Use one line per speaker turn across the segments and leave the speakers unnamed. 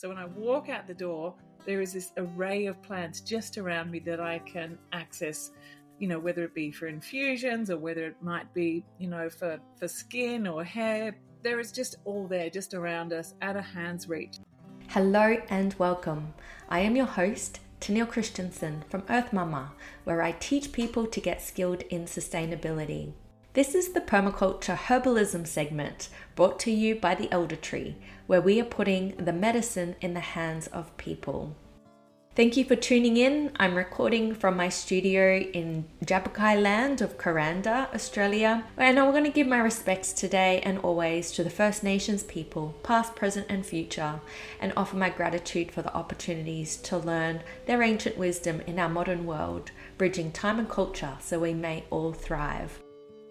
So when I walk out the door, there is this array of plants just around me that I can access, whether it be for infusions or whether it might be, for skin or hair. There is just all there, just around us, at a hand's reach.
Hello and welcome. I am your host, Tennille Christensen from Earth Mama, where I teach people to get skilled in sustainability. This is the Permaculture Herbalism segment brought to you by the Elder Tree, where we are putting the medicine in the hands of people. Thank you for tuning in. I'm recording from my studio in Jabberkai land of Kuranda, Australia. And I'm going to give my respects today and always to the First Nations people, past, present and future, and offer my gratitude for the opportunities to learn their ancient wisdom in our modern world, bridging time and culture so we may all thrive.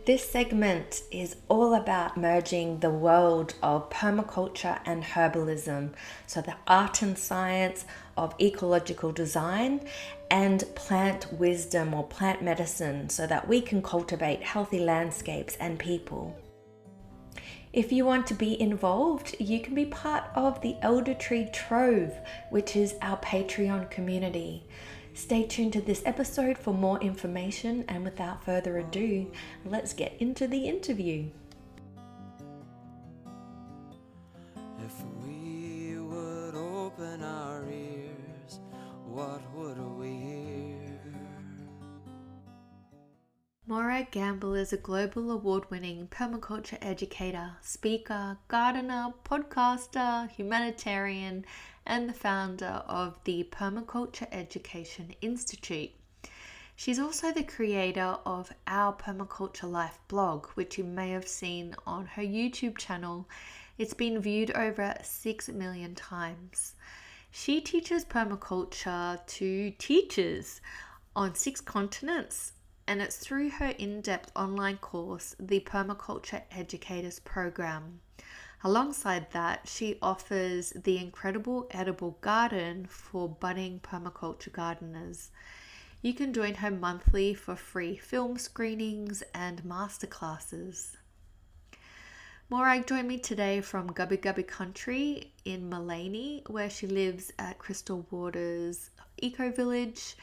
This segment is all about merging the world of permaculture and herbalism, so the art and science of ecological design and plant wisdom or plant medicine, so that we can cultivate healthy landscapes and people. If you want to be involved, you can be part of the Elder Tree Trove, which is our Patreon community. Stay tuned to this episode for more information, and without further ado, let's get into the interview.
If we would open our ears, what would we hear?
Morag Gamble is a global award-winning permaculture educator, speaker, gardener, podcaster, humanitarian, and the founder of the Permaculture Education Institute. She's also the creator of Our Permaculture Life blog, which you may have seen on her YouTube channel. It's been viewed over 6 million times. She teaches permaculture to teachers on 6 continents, and it's through her in-depth online course, the Permaculture Educators Program. Alongside that, she offers the incredible edible garden for budding permaculture gardeners. You can join her monthly for free film screenings and masterclasses. Morag joined me today from Gubbi Gubbi country in Maleny, where she lives at Crystal Waters Eco Village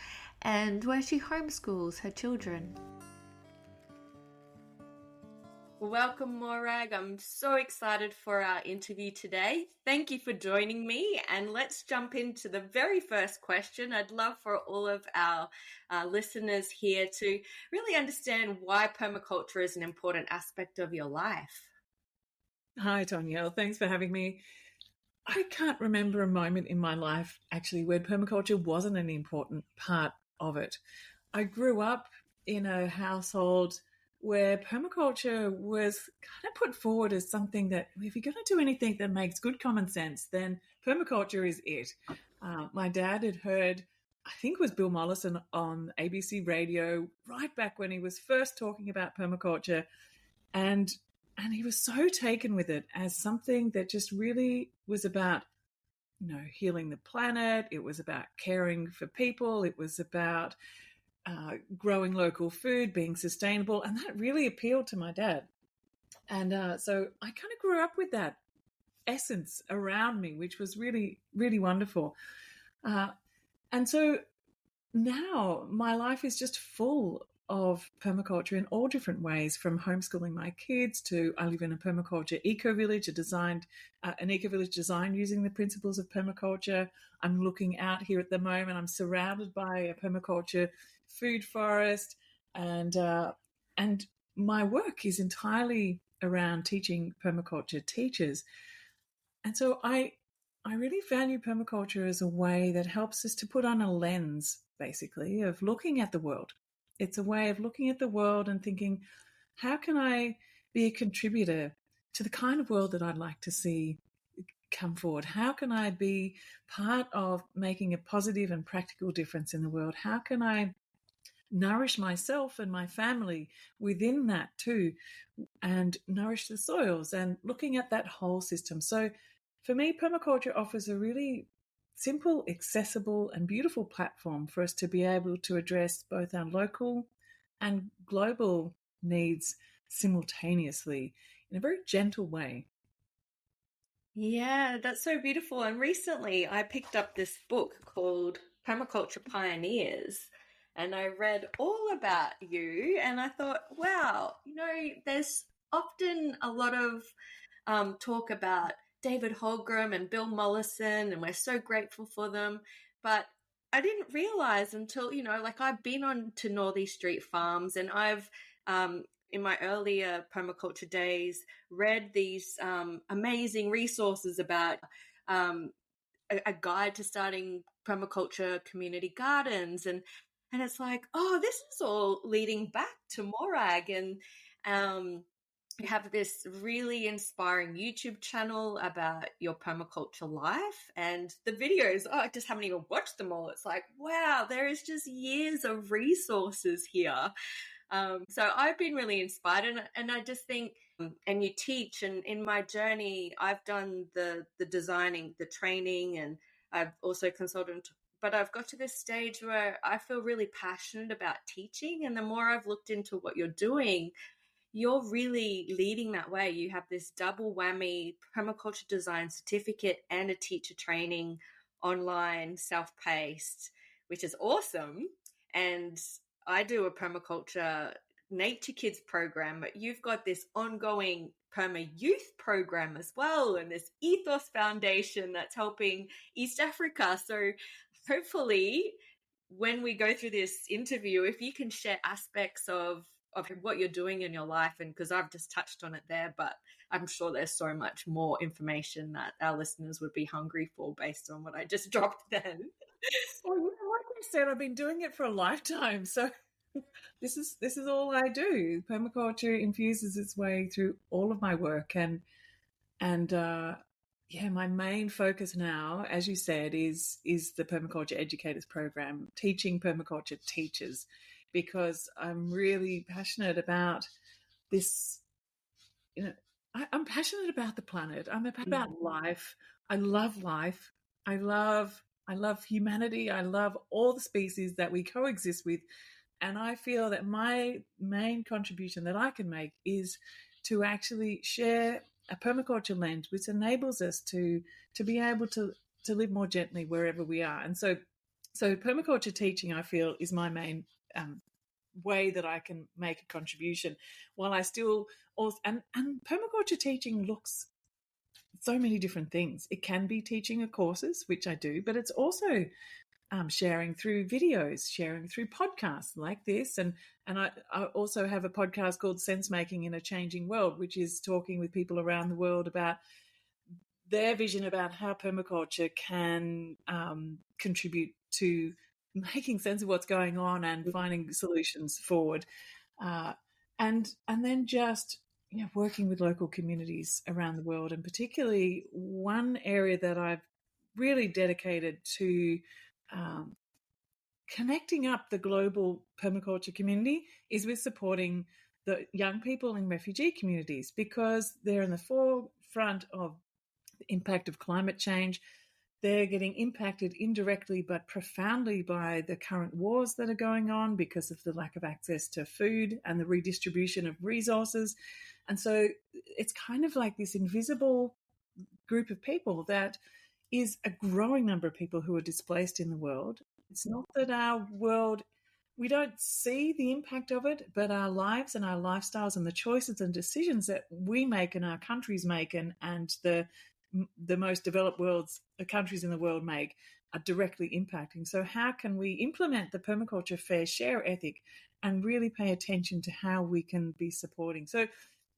and where she homeschools her children. Welcome, Morag. I'm so excited for our interview today. Thank you for joining me, and let's jump into the very first question. I'd love for all of our listeners here to really understand why permaculture is an important aspect of your life.
Hi, Tanya. Thanks for having me. I can't remember a moment in my life, actually, where permaculture wasn't an important part of it. I grew up in a household where permaculture was kind of put forward as something that if you're going to do anything that makes good common sense, then permaculture is it. My dad had heard, I think it was Bill Mollison on ABC radio, right back when he was first talking about permaculture. And he was so taken with it as something that just really was about, healing the planet. It was about caring for people. It was about growing local food, being sustainable, and that really appealed to my dad. And so I kind of grew up with that essence around me, which was really, really wonderful. And so now my life is just full of permaculture in all different ways, from homeschooling my kids to I live in a permaculture eco-village, an eco-village designed using the principles of permaculture. I'm looking out here at the moment. I'm surrounded by a permaculture food forest, and my work is entirely around teaching permaculture teachers. And so I really value permaculture as a way that helps us to put on a lens, basically, of looking at the world. It's a way of looking at the world and thinking, how can I be a contributor to the kind of world that I'd like to see come forward? How can I be part of making a positive and practical difference in the world? How can I nourish myself and my family within that too, and nourish the soils, and looking at that whole system? So for me, permaculture offers a really simple, accessible and beautiful platform for us to be able to address both our local and global needs simultaneously in a very gentle way.
Yeah, that's so beautiful. And recently I picked up this book called Permaculture Pioneers, and I read all about you. And I thought, wow, there's often a lot of talk about David Holmgren and Bill Mollison, and we're so grateful for them. But I didn't realize until, like I've been on to Northeast Street Farms, and I've, in my earlier permaculture days, read these amazing resources about a guide to starting permaculture community gardens, and it's like, oh, this is all leading back to Morag, and you have this really inspiring YouTube channel about your permaculture life, and the videos, oh, I just haven't even watched them all. It's like, wow, there is just years of resources here. So I've been really inspired, and I just think, and you teach, and in my journey, I've done the designing, the training, and I've also consulted, but I've got to this stage where I feel really passionate about teaching, and the more I've looked into what you're doing, you're really leading that way. You have this double whammy permaculture design certificate and a teacher training, online, self-paced, which is awesome. And I do a permaculture nature kids program, but you've got this ongoing perma youth program as well, and this ethos foundation that's helping East Africa. So hopefully when we go through this interview, if you can share aspects of what you're doing in your life, and because I've just touched on it there, but I'm sure there's so much more information that our listeners would be hungry for based on what I just dropped then.
Well, like I said, I've been doing it for a lifetime, so this is all I do. Permaculture infuses its way through all of my work, and yeah, my main focus now, as you said, is the Permaculture Educators Program, teaching permaculture teachers, because I'm really passionate about this. I'm passionate about the planet. I'm about life. I love life. I love humanity. I love all the species that we coexist with. And I feel that my main contribution that I can make is to actually share a permaculture lens, which enables us to be able to live more gently wherever we are. And so permaculture teaching, I feel, is my main way that I can make a contribution, while I still also, and permaculture teaching looks so many different things. It can be teaching of courses, which I do, but it's also sharing through videos, sharing through podcasts like this. And I also have a podcast called Sense Making in a Changing World, which is talking with people around the world about their vision about how permaculture can contribute to making sense of what's going on and finding solutions forward. And then just working with local communities around the world, and particularly one area that I've really dedicated to connecting up the global permaculture community is with supporting the young people in refugee communities, because they're in the forefront of the impact of climate change. They're getting impacted indirectly but profoundly by the current wars that are going on because of the lack of access to food and the redistribution of resources. And so it's kind of like this invisible group of people that is a growing number of people who are displaced in the world. It's not that our world, we don't see the impact of it, but our lives and our lifestyles and the choices and decisions that we make and our countries make, and the most developed countries in the world make, are directly impacting. So how can we implement the permaculture fair share ethic and really pay attention to how we can be supporting? So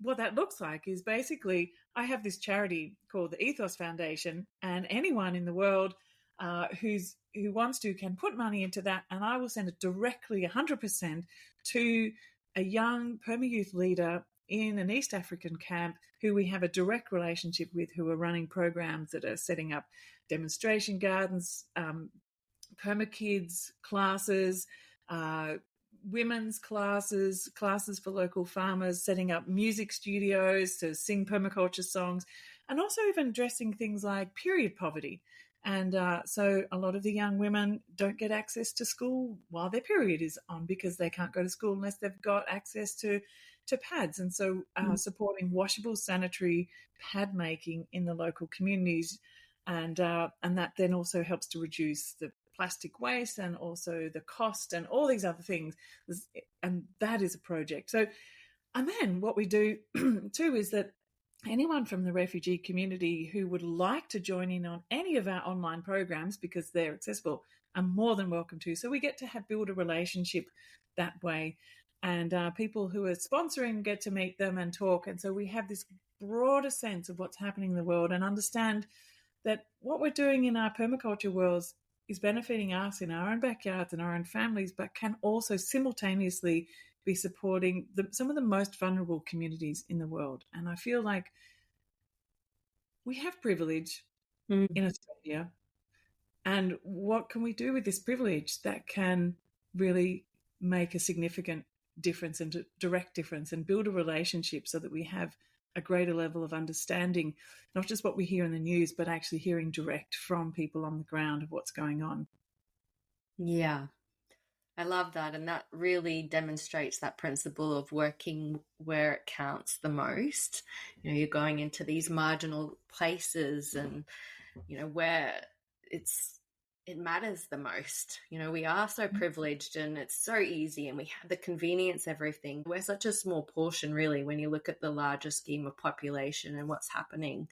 what that looks like is basically, I have this charity called the Ethos Foundation, and anyone in the world who wants to can put money into that, and I will send it directly 100% to a young perma youth leader in an East African camp who we have a direct relationship with, who are running programs that are setting up demonstration gardens, perma kids classes, women's classes for local farmers, setting up music studios to sing permaculture songs, and also even addressing things like period poverty. And so a lot of the young women don't get access to school while their period is on, because they can't go to school unless they've got access to to pads. And so supporting washable sanitary pad making in the local communities. And that then also helps to reduce the plastic waste and also the cost and all these other things. And that is a project. So, and then what we do too is that anyone from the refugee community who would like to join in on any of our online programs, because they're accessible, are more than welcome to. So we get to build a relationship that way. And people who are sponsoring get to meet them and talk. And so we have this broader sense of what's happening in the world and understand that what we're doing in our permaculture worlds is benefiting us in our own backyards and our own families, but can also simultaneously be supporting some of the most vulnerable communities in the world. And I feel like we have privilege in Australia. And what can we do with this privilege that can really make a significant difference and direct difference and build a relationship so that we have a greater level of understanding, not just what we hear in the news, but actually hearing direct from people on the ground of what's going on.
Yeah, I love that. And that really demonstrates that principle of working where it counts the most. You know, you're going into these marginal places and, you know, where it matters the most. You know, we are so privileged and it's so easy and we have the convenience, everything. We're such a small portion, really, when you look at the larger scheme of population and what's happening.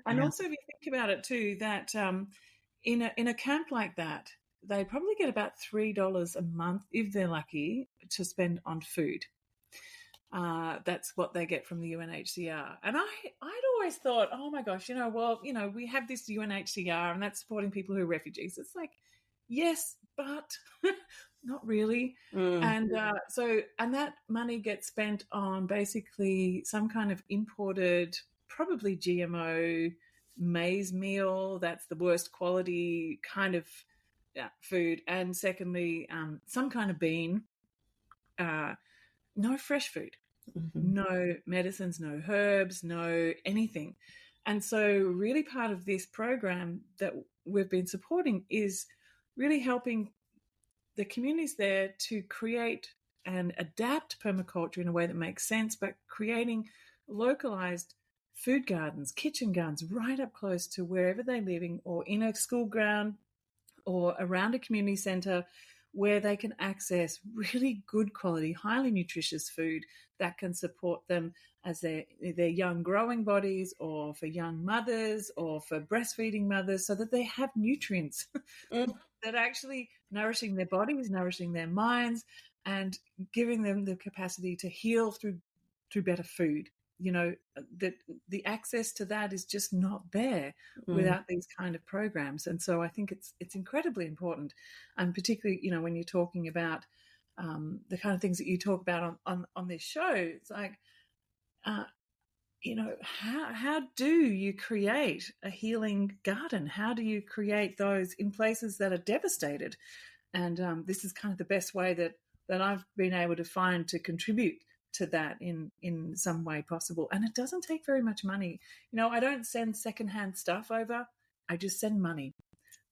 And also, if you think about it too, that in a camp like that, they probably get about $3 a month, if they're lucky, to spend on food. That's what they get from the UNHCR. And I'd always thought, oh my gosh, we have this UNHCR and that's supporting people who are refugees. It's like, yes, but not really. And and that money gets spent on basically some kind of imported, probably GMO maize meal. That's the worst quality kind of food. And secondly, some kind of bean. No fresh food, no medicines, no herbs, no anything. And so really part of this program that we've been supporting is really helping the communities there to create and adapt permaculture in a way that makes sense, but creating localized food gardens, kitchen gardens right up close to wherever they're living or in a school ground or around a community centre, where they can access really good quality, highly nutritious food that can support them as their young growing bodies or for young mothers or for breastfeeding mothers, so that they have nutrients that are actually nourishing their bodies, nourishing their minds, and giving them the capacity to heal through better food. You know, that the access to that is just not there without these kind of programs. And so I think it's incredibly important. And particularly, you know, when you're talking about the kind of things that you talk about on this show, it's like, you know, how do you create a healing garden? How do you create those in places that are devastated? And this is kind of the best way that I've been able to find to contribute to that in some way possible. And it doesn't take very much money. You know, I don't send secondhand stuff over. I just send money.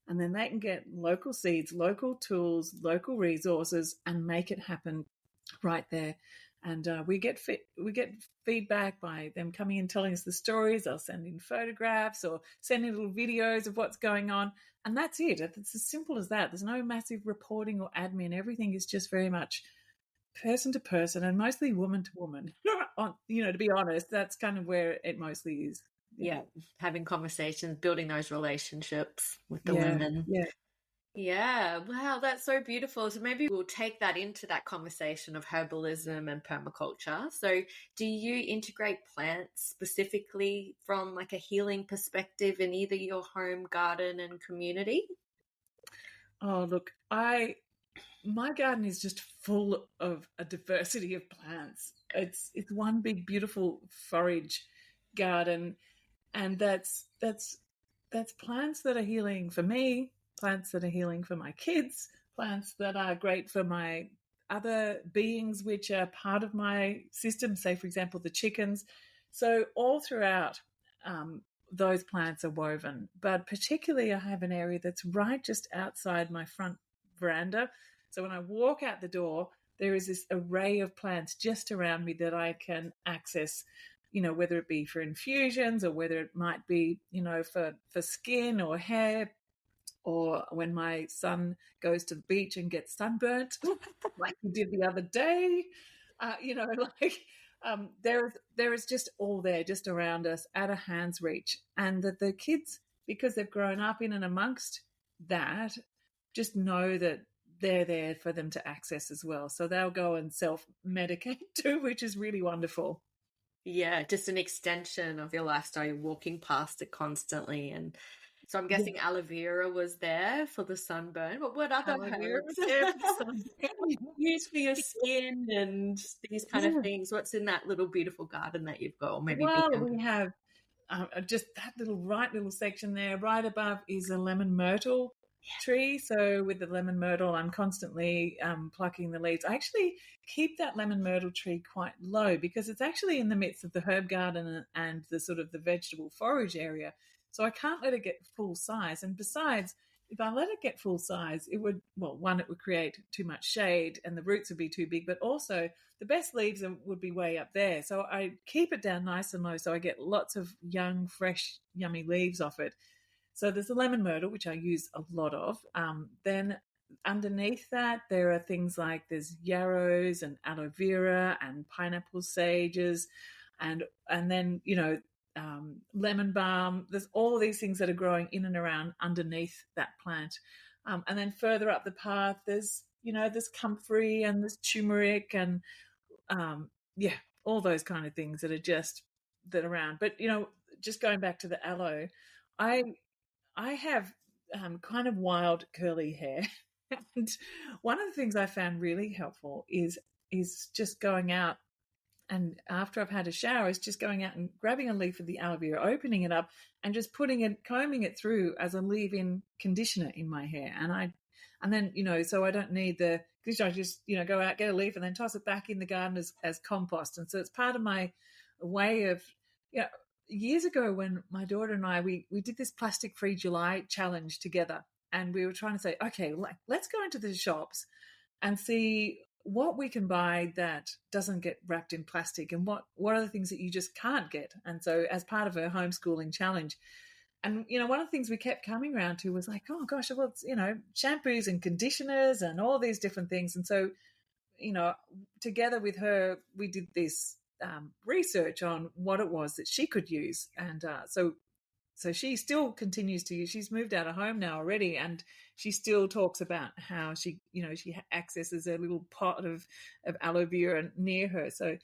And then they can get local seeds, local tools, local resources, and make it happen right there. And we get feedback by them coming and telling us the stories. They'll send in photographs or send in little videos of what's going on. And that's it. It's as simple as that. There's no massive reporting or admin. Everything is just very much person to person and mostly woman to woman. You know, to be honest, that's kind of where it mostly is.
Yeah, having conversations, building those relationships with the women. Yeah. Wow, that's so beautiful. So maybe we'll take that into that conversation of herbalism and permaculture. So do you integrate plants specifically from like a healing perspective in either your home, garden and community?
Oh, look, my garden is just full of a diversity of plants. It's one big beautiful forage garden, and that's plants that are healing for me, plants that are healing for my kids, plants that are great for my other beings which are part of my system, say for example the chickens. So all throughout those plants are woven, but particularly I have an area that's right just outside my front veranda. So when I walk out the door, there is this array of plants just around me that I can access, whether it be for infusions or whether it might be, for skin or hair, or when my son goes to the beach and gets sunburnt, like he did the other day, there is just all there, just around us, at a hand's reach. And that the kids, because they've grown up in and amongst that, just know that they're there for them to access as well. So they'll go and self-medicate too, which is really wonderful.
Yeah, just an extension of your lifestyle. You're walking past it constantly. And so I'm guessing aloe vera was there for the sunburn. But what other herbs use for your skin and these kind of things? What's in that little beautiful garden that you've got? Or maybe
we have just that little section there. Right above is a lemon myrtle tree. So with the lemon myrtle, I'm constantly plucking the leaves. I actually keep that lemon myrtle tree quite low because it's actually in the midst of the herb garden and the sort of the vegetable forage area. So I can't let it get full size. And besides, if I let it get full size, it would create too much shade and the roots would be too big, but also the best leaves would be way up there. So I keep it down nice and low so I get lots of young, fresh, yummy leaves off it. So there's the lemon myrtle, which I use a lot of. Then underneath that, there are things like there's yarrows and aloe vera and pineapple sages and then, lemon balm. There's all these things that are growing in and around underneath that plant. And then further up the path, there's comfrey and there's turmeric and, all those kind of things that are around. But, just going back to the aloe, I have kind of wild curly hair. And one of the things I found really helpful is just going out, and after I've had a shower, is just going out and grabbing a leaf of the aloe vera, opening it up and just combing it through as a leave-in conditioner in my hair. And then, so I don't need the conditioner. I just, go out, get a leaf and then toss it back in the garden as compost. And so it's part of my way of, years ago when my daughter and I, we did this plastic-free July challenge together. And we were trying to say, okay, let's go into the shops and see what we can buy that doesn't get wrapped in plastic and what are the things that you just can't get. And so as part of a homeschooling challenge, and, one of the things we kept coming around to was like, oh gosh, well, it's, shampoos and conditioners and all these different things. And so, together with her, we did this research on what it was that she could use. And so she still continues to use. She's moved out of home now already, and she still talks about how she accesses a little pot of aloe vera near her. So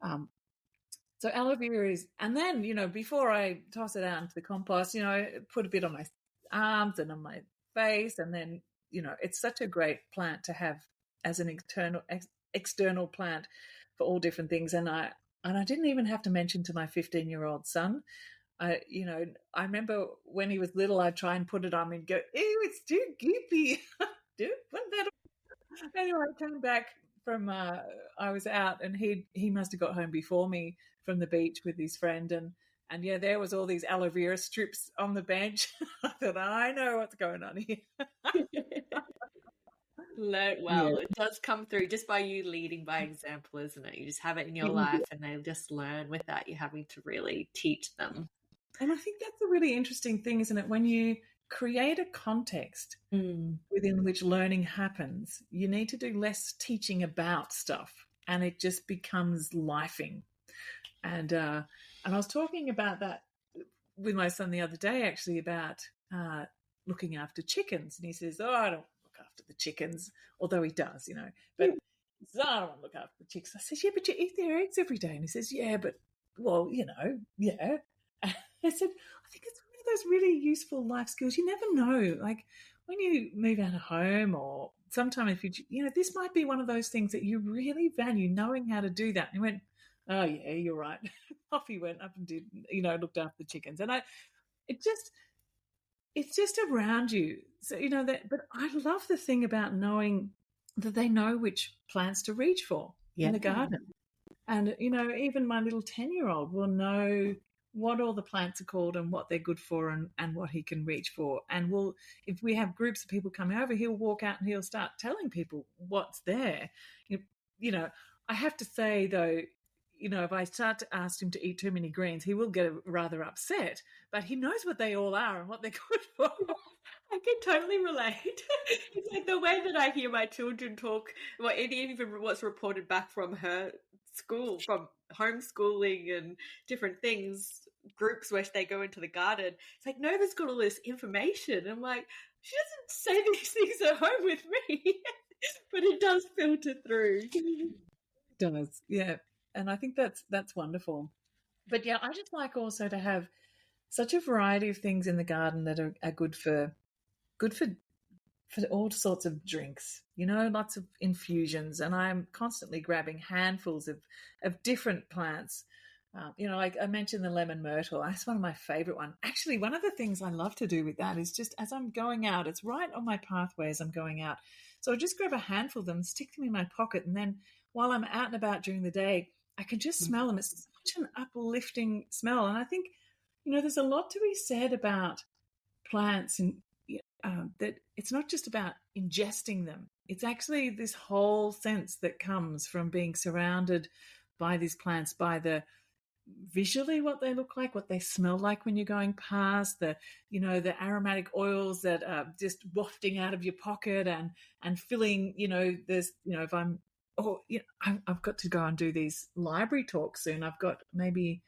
aloe vera is, and then before I toss it out into the compost, I put a bit on my arms and on my face, and then it's such a great plant to have as an external plant for all different things. And I didn't even have to mention to my 15-year-old son. I remember when he was little, I'd try and put it on and go, ew, it's too goopy. Dude, put that on. Anyway, I came back from, I was out and he must have got home before me from the beach with his friend. And there was all these aloe vera strips on the bench. I thought, I know what's going on here.
It does come through just by you leading by example, isn't it? You just have it in your life and they just learn without you having to really teach them.
And I think that's a really interesting thing, isn't it? When you create a context within which learning happens, you need to do less teaching about stuff and it just becomes lifing. And I was talking about that with my son the other day, actually, about looking after chickens. And he says, oh, I don't look after the chickens, although he does, but he says, I don't want to look after the chicks. I said, yeah, but you eat their eggs every day. And he says, yeah, but, well, yeah. I said, I think it's one of those really useful life skills. You never know, like when you move out of home or sometime if this might be one of those things that you really value, knowing how to do that. And he went, oh yeah, you're right. Off he went up and did, looked after the chickens. And it's just around you. So, but I love the thing about knowing that they know which plants to reach for in the garden. And, even my little 10-year-old will know what all the plants are called and what they're good for and what he can reach for. And if we have groups of people coming over, he'll walk out and he'll start telling people what's there. I have to say though, if I start to ask him to eat too many greens, he will get rather upset. But he knows what they all are and what they're good for.
I can totally relate. It's like the way that I hear my children talk, well, even what's reported back from her school, from homeschooling and different things, groups where they go into the garden. It's like, Nova's got all this information. I'm like, she doesn't say these things at home with me, but it does filter through.
It does, yeah. And I think that's wonderful. But yeah, I just like also to have such a variety of things in the garden that are good for all sorts of drinks, lots of infusions. And I'm constantly grabbing handfuls of different plants. Like I mentioned the lemon myrtle. That's one of my favorite ones. Actually, one of the things I love to do with that is just as I'm going out, it's right on my pathway as I'm going out. So I just grab a handful of them, stick them in my pocket, and then while I'm out and about during the day, I can just smell them. It's such an uplifting smell. And I think, there's a lot to be said about plants and that it's not just about ingesting them. It's actually this whole sense that comes from being surrounded by these plants, by the visually what they look like, what they smell like when you're going past, the aromatic oils that are just wafting out of your pocket and filling, there's, if I've got to go and do these library talks soon. I've got maybe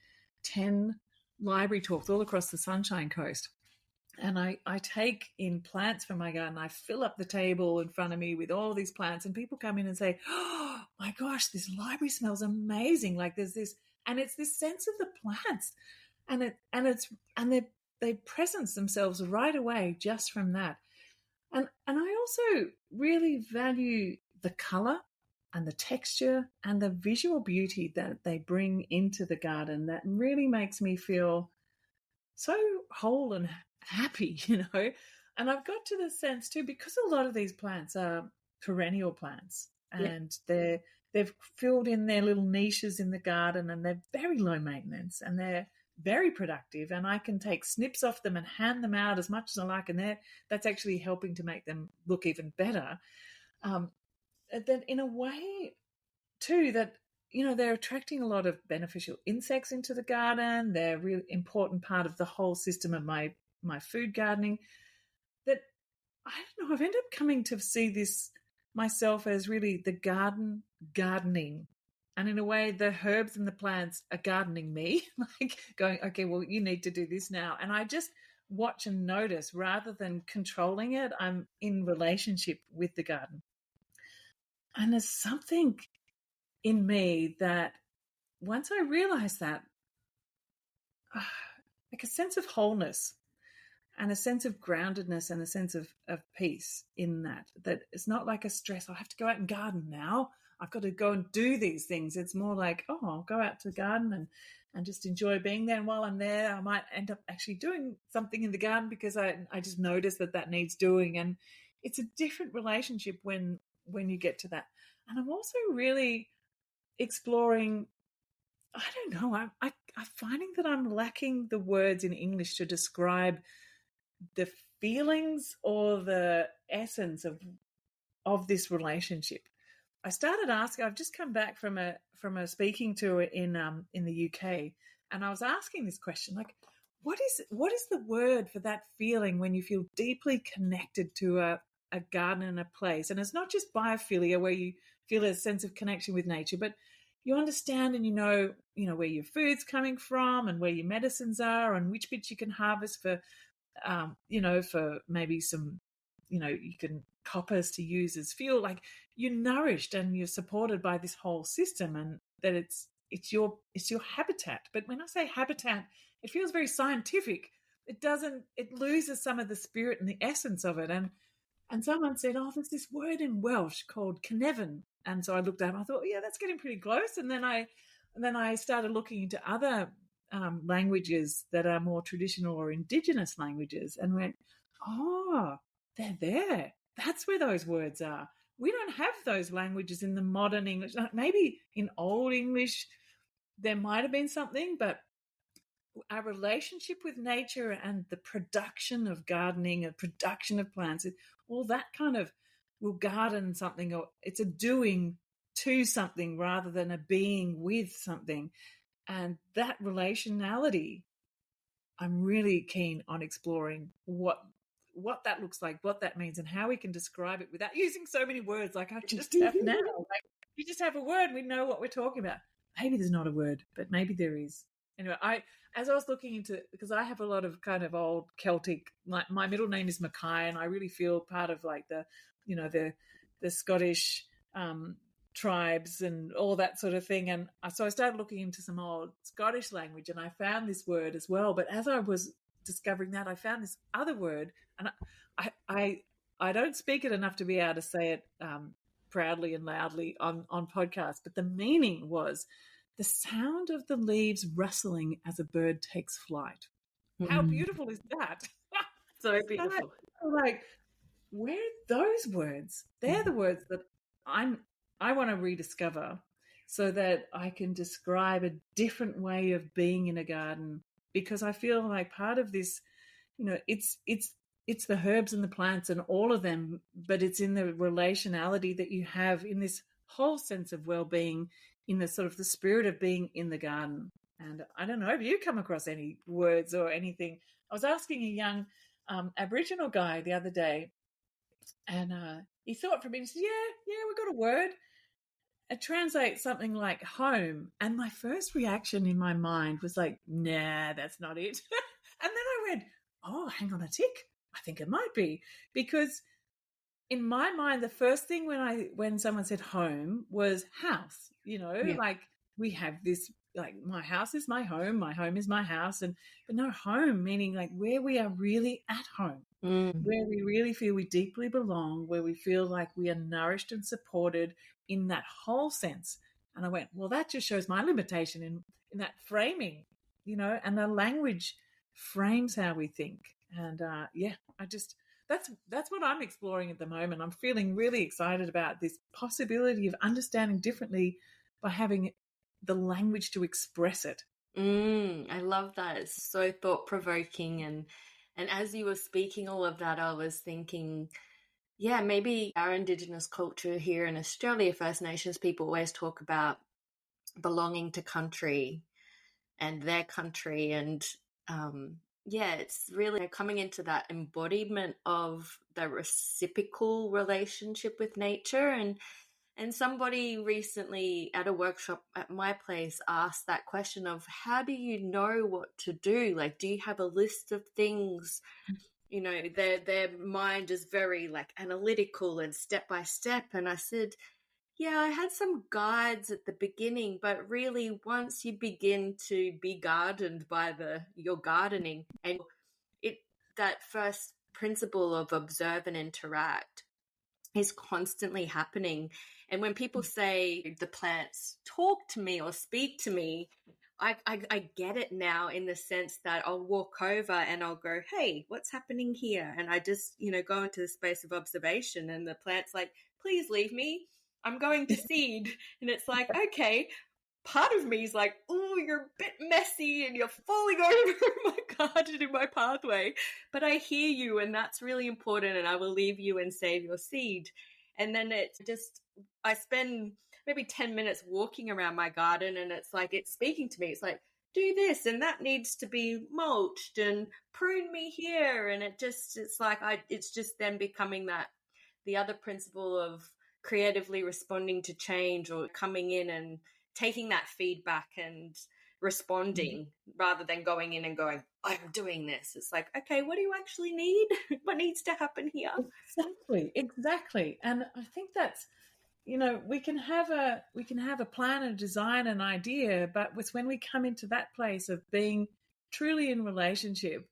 10 library talks all across the Sunshine Coast. And I take in plants from my garden. I fill up the table in front of me with all these plants, and people come in and say, "Oh my gosh, this library smells amazing!" Like there's this, and it's this sense of the plants, and they presence themselves right away just from that. And I also really value the color and the texture and the visual beauty that they bring into the garden. That really makes me feel so whole and happy, And I've got to the sense too, because a lot of these plants are perennial plants, and they've filled in their little niches in the garden, and they're very low maintenance and they're very productive, and I can take snips off them and hand them out as much as I like, and that's actually helping to make them look even better. That in a way too, that they're attracting a lot of beneficial insects into the garden. They're a really important part of the whole system of my food gardening. That I don't know, I've ended up coming to see this myself as really the gardening. And in a way, the herbs and the plants are gardening me, like going, okay, well, you need to do this now. And I just watch and notice rather than controlling it. I'm in relationship with the garden. And there's something in me that once I realized that, like a sense of wholeness and a sense of groundedness and a sense of peace in that it's not like a stress. I have to go out and garden now. I've got to go and do these things. It's more like, I'll go out to the garden and just enjoy being there. And while I'm there, I might end up actually doing something in the garden because I just notice that needs doing. And it's a different relationship when you get to that. And I'm also really exploring, I don't know, I'm finding that I'm lacking the words in English to describe the feelings or the essence of this relationship. I started asking, I've just come back from a speaking tour in the UK, and I was asking this question, like, what is the word for that feeling when you feel deeply connected to a garden and a place? And it's not just biophilia where you feel a sense of connection with nature, but you understand and you know where your food's coming from and where your medicines are and which bits you can harvest for maybe some, you can coppers to use as fuel. Like you're nourished and you're supported by this whole system, and that it's your habitat. But when I say habitat, it feels very scientific. It loses some of the spirit and the essence of it. And someone said, there's this word in Welsh called cynefin. And so I looked at it, I thought, yeah, that's getting pretty close. And then I started looking into other languages that are more traditional or indigenous languages, and went, they're there. That's where those words are. We don't have those languages in the modern English. Maybe in old English there might have been something, but our relationship with nature and the production of gardening and production of plants, all that kind of will garden something, or it's a doing to something rather than a being with something. And that relationality, I'm really keen on exploring what that looks like, what that means, and how we can describe it without using so many words like I just have now. Like, you just have a word, we know what we're talking about. Maybe there's not a word, but maybe there is. Anyway, as I was looking into, because I have a lot of kind of old Celtic, my middle name is Mackay, and I really feel part of like the Scottish tribes and all that sort of thing. And so I started looking into some old Scottish language, and I found this word as well. But as I was discovering that, I found this other word, and I don't speak it enough to be able to say it proudly and loudly on podcasts. But the meaning was the sound of the leaves rustling as a bird takes flight. How beautiful is that?
So beautiful.
Like, where are those words? They're the words that I want to rediscover, so that I can describe a different way of being in a garden, because I feel like part of this, it's the herbs and the plants and all of them, but it's in the relationality that you have in this whole sense of well-being, in the sort of the spirit of being in the garden. And I don't know, have you come across any words or anything? I was asking a young Aboriginal guy the other day, and he thought for me, he said, yeah, we got a word. It translates something like home. And my first reaction in my mind was like, nah, that's not it. And then I went, oh, hang on a tick. I think it might be. Because in my mind, the first thing when someone said home was house, like we have this, like my house is my home is my house. But no, home meaning like where we are really at home, where we really feel we deeply belong, where we feel like we are nourished and supported in that whole sense. And I went, well, that just shows my limitation in that framing, and the language frames how we think. And that's what I'm exploring at the moment. I'm feeling really excited about this possibility of understanding differently by having the language to express it.
I love that. It's so thought-provoking. And as you were speaking all of that, I was thinking, yeah, maybe our Indigenous culture here in Australia, First Nations people always talk about belonging to country and their country. And it's really coming into that embodiment of the reciprocal relationship with nature. And somebody recently at a workshop at my place asked that question of, how do you know what to do? Like, do you have a list of things? Their mind is very like analytical and step by step. And I said, yeah, I had some guides at the beginning, but really once you begin to be gardened by your gardening, and that first principle of observe and interact is constantly happening. And when people say the plants talk to me or speak to me, I get it now, in the sense that I'll walk over and I'll go, hey, what's happening here? And I just, go into the space of observation, and the plant's like, please leave me. I'm going to seed. And it's like, okay, part of me is like, oh, you're a bit messy and you're falling over my garden in my pathway. But I hear you, and that's really important, and I will leave you and save your seed. And then I spend maybe 10 minutes walking around my garden, and it's like, it's speaking to me. It's like, do this, and that needs to be mulched, and prune me here. And it's like, it's just then becoming that, the other principle of creatively responding to change, or coming in and taking that feedback and responding, rather than going in and going, I'm doing this. It's like, okay, what do you actually need? What needs to happen here?
Exactly. And I think that's, we can have a plan, a design, an idea, but it's when we come into that place of being truly in relationship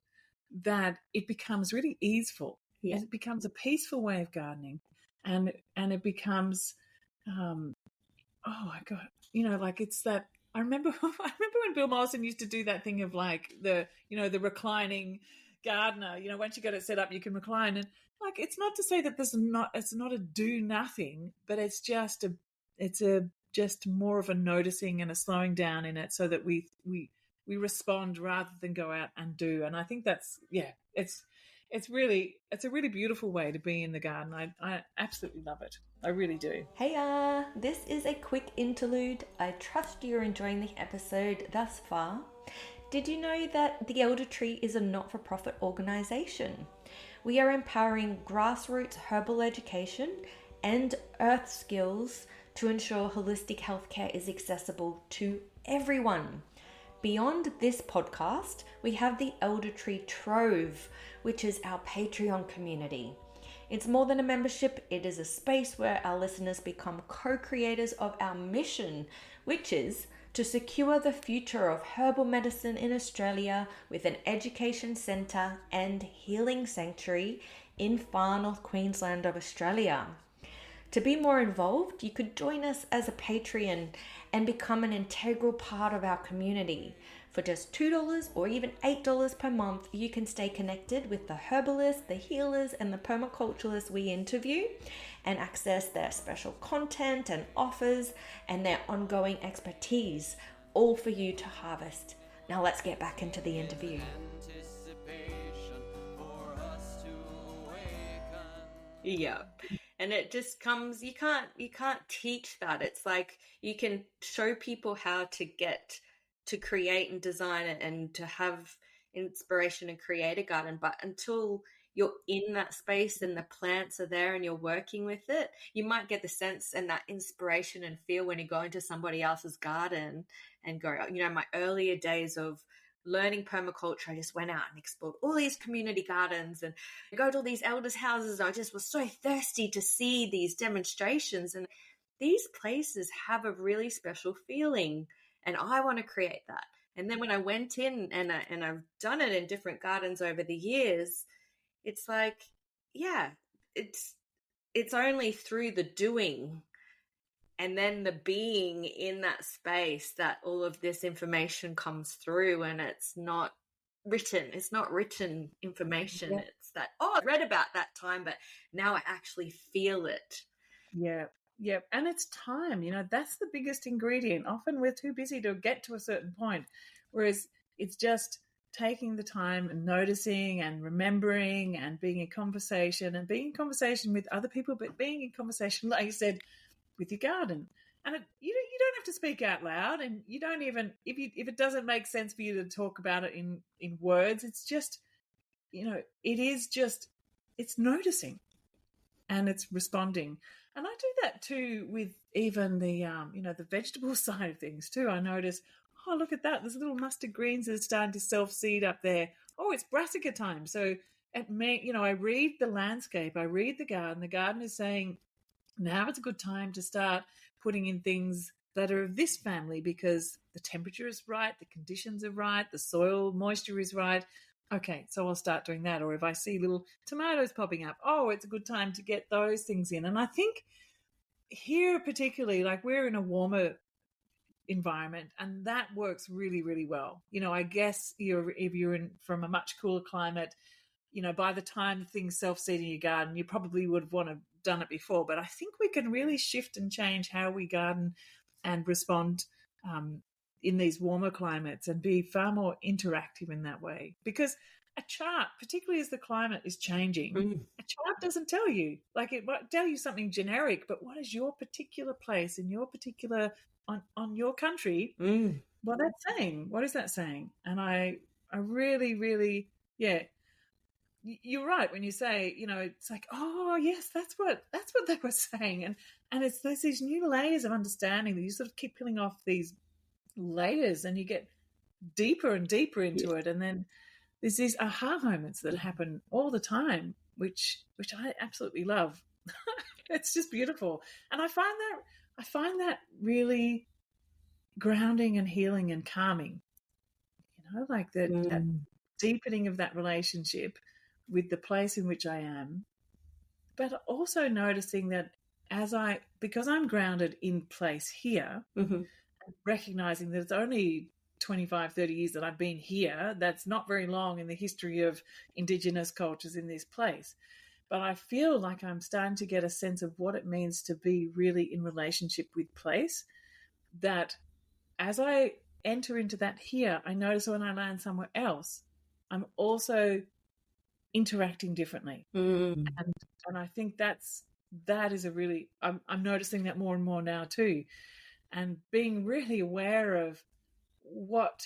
that it becomes really easeful. Yeah. It becomes a peaceful way of gardening, and it becomes, oh my God, like it's that. I remember when Bill Mollison used to do that thing of like the reclining gardener. Once you got it set up, you can recline, and like, it's not to say that it's not a do nothing, but it's just just more of a noticing and a slowing down in it, so that we respond rather than go out and do. And I think that's, it's it's a really beautiful way to be in the garden. I absolutely love it. I really do.
Hey, this is a quick interlude. I trust you're enjoying the episode thus far. Did you know that the Elder Tree is a not-for-profit organisation? We are empowering grassroots herbal education and earth skills to ensure holistic healthcare is accessible to everyone. Beyond this podcast, we have the Elder Tree Trove, which is our Patreon community. It's more than a membership, it is a space where our listeners become co-creators of our mission, which is to secure the future of herbal medicine in Australia with an education centre and healing sanctuary in far north Queensland of Australia. To be more involved, you could join us as a Patreon and become an integral part of our community. For just $2 or even $8 per month, you can stay connected with the herbalists, the healers, and the permaculturists we interview and access their special content and offers and their ongoing expertise, all for you to harvest. Now let's get back into the interview. Yeah. And it just comes, you can't teach that. It's like you can show people how to get to create and design it and to have inspiration and create a garden. But until you're in that space and the plants are there and you're working with it, you might get the sense and that inspiration and feel when you go into somebody else's garden and go, my earlier days of learning permaculture, I just went out and explored all these community gardens and go to all these elders' houses. I just was so thirsty to see these demonstrations, and these places have a really special feeling, and I want to create that. And then when I went in and I've done it in different gardens over the years, it's like, yeah, it's only through the doing and then the being in that space that all of this information comes through, and it's not written information. Yeah. It's that, I read about that time, but now I actually feel it.
Yeah. Yeah. And it's time, that's the biggest ingredient. Often we're too busy to get to a certain point, whereas it's just taking the time and noticing and remembering and being in conversation with other people, but being in conversation, like you said, with your garden. And you don't have to speak out loud, and you don't even, if it doesn't make sense for you to talk about it in words, it's just, it's noticing and it's responding. And I do that too with even the the vegetable side of things too. I notice, oh, look at that, there's little mustard greens that are starting to self-seed up there. Oh, it's brassica time. So I read the landscape, I read the garden is saying, now it's a good time to start putting in things that are of this family because the temperature is right, the conditions are right, the soil moisture is right. Okay, so I'll start doing that. Or if I see little tomatoes popping up, oh, it's a good time to get those things in. And I think here particularly, like we're in a warmer environment, and that works really, really well. I guess if you're from a much cooler climate, by the time things self-seed in your garden, you probably would have done it before. But I think we can really shift and change how we garden and respond in these warmer climates and be far more interactive in that way. Because a chart, particularly as the climate is changing, a chart doesn't tell you. Like, it might tell you something generic, but what is your particular place in your particular on your country? What that's saying? What is that saying? And I really, really, yeah. You're right when you say, it's like, oh yes, that's what they were saying, and there's these new layers of understanding that you sort of keep peeling off these layers, and you get deeper and deeper into it, and then there's these aha moments that happen all the time, which I absolutely love. It's just beautiful, and I find that really grounding and healing and calming. Like that deepening of that relationship with the place in which I am, but also noticing that because I'm grounded in place here, recognizing that it's only 25, 30 years that I've been here, that's not very long in the history of Indigenous cultures in this place. But I feel like I'm starting to get a sense of what it means to be really in relationship with place, that as I enter into that here, I notice when I land somewhere else, I'm also interacting differently. And I think that is a really, I'm noticing that more and more now too, and being really aware of what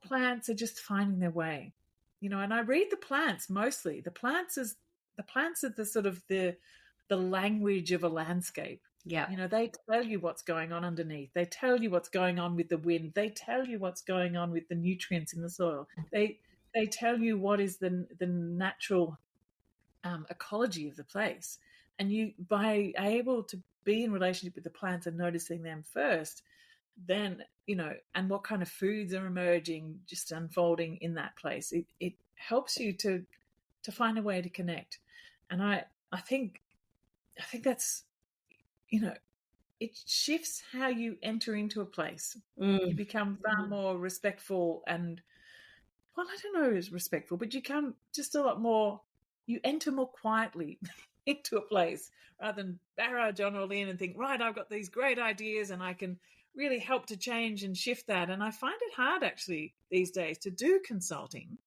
plants are just finding their way, and I read the plants mostly. The plants are the sort of the language of a landscape.
Yeah.
They tell you what's going on underneath. They tell you what's going on with the wind. They tell you what's going on with the nutrients in the soil. They tell you what is the natural ecology of the place. And you, by able to be in relationship with the plants and noticing them first, then, and what kind of foods are emerging, just unfolding in that place, it helps you to find a way to connect. And I think that's, it shifts how you enter into a place. You become far more respectful and, well, I don't know as respectful, but you come just a lot more, you enter more quietly into a place rather than barrage on all in and think, right, I've got these great ideas and I can really help to change and shift that. And I find it hard actually these days to do consulting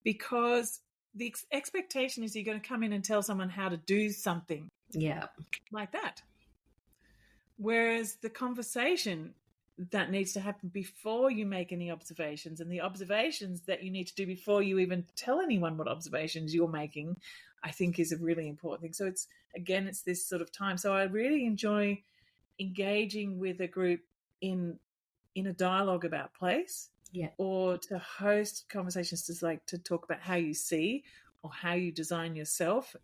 because the expectation is you're going to come in and tell someone how to do something like that. Whereas the conversation that needs to happen before you make any observations, and the observations that you need to do before you even tell anyone what observations you're making, I think is a really important thing. So it's this sort of time. So I really enjoy engaging with a group in a dialogue about place, or to host conversations to talk about how you see or how you design yourself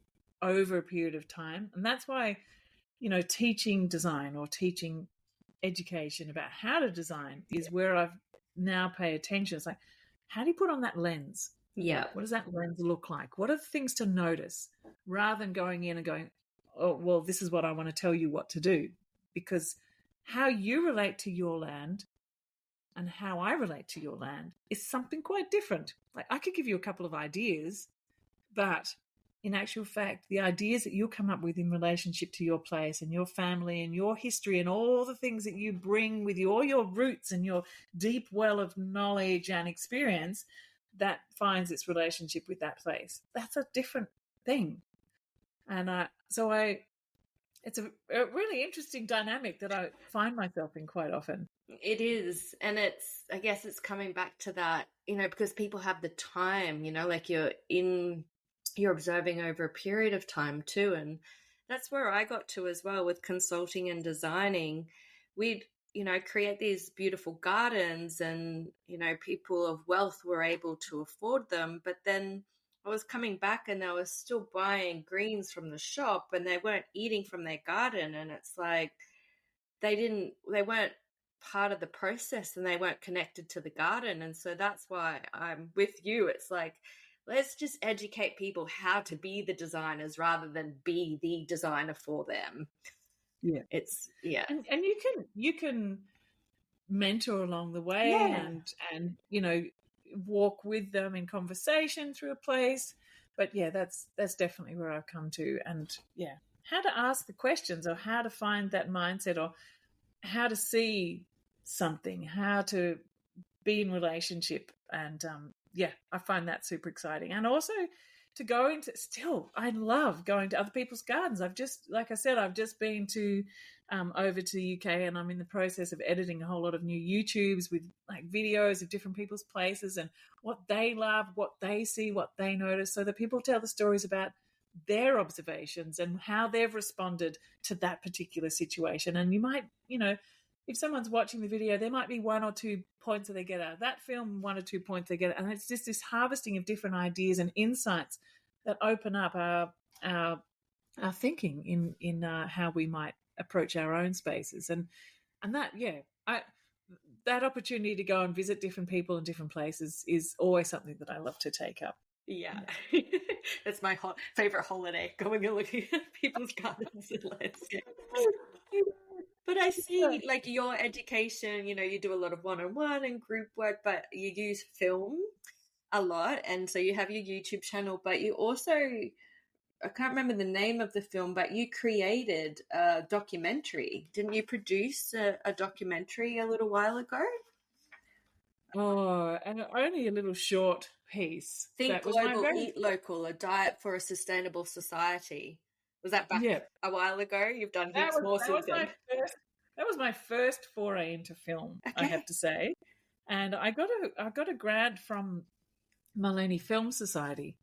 over a period of time. And that's why, teaching design or teaching education about how to design is where I've now pay attention. It's like, how do you put on that lens? What does that lens look like? What are the things to notice, rather than going in and going, oh, well, this is what I want to tell you what to do. Because how you relate to your land and how I relate to your land is something quite different. Like, I could give you a couple of ideas, but in actual fact, the ideas that you'll come up with in relationship to your place and your family and your history and all the things that you bring with you, all your roots and your deep well of knowledge and experience that finds its relationship with that place, that's a different thing. And it's a really interesting dynamic that I find myself in quite often.
It is. And I guess it's coming back to that, because people have the time, like you're observing over a period of time too. And that's where I got to as well with consulting and designing. We'd, create these beautiful gardens and, people of wealth were able to afford them. But then I was coming back and they were still buying greens from the shop and they weren't eating from their garden. And it's like, they weren't part of the process and they weren't connected to the garden. And so that's why I'm with you. It's like, let's just educate people how to be the designers rather than be the designer for them.
Yeah. And you can mentor along the way and walk with them in conversation through a place. But that's definitely where I've come to. And how to ask the questions or how to find that mindset or how to see something, how to be in relationship. And I find that super exciting. And also to go into, I love going to other people's gardens. I've just been to over to the UK and I'm in the process of editing a whole lot of new YouTubes with like videos of different people's places and what they love, what they see, what they notice, so that people tell the stories about their observations and how they've responded to that particular situation. And you might, if someone's watching the video, there might be 1 or 2 points that they get out of that film, 1 or 2 points they get out. And it's just this harvesting of different ideas and insights that open up our thinking in how we might approach our own spaces. And that, that opportunity to go and visit different people in different places is always something that I love to take up.
Yeah. That's my favorite holiday, going and looking at people's gardens and landscapes. But I see, like, your education, you do a lot of one-on-one and group work, but you use film a lot. And so you have your YouTube channel, but you also, I can't remember the name of the film, but you created a documentary. Didn't you produce a documentary a little while ago?
Oh, and only a little short piece.
Think
That was my
global,
very
eat local, a diet for a sustainable society. Was that back
yeah.
a while ago? You've done
That
heaps
was
more
that was
since
my
then.
first that was my first foray into film, I have
Okay.
to say. And I got a grant from Maleny Film Society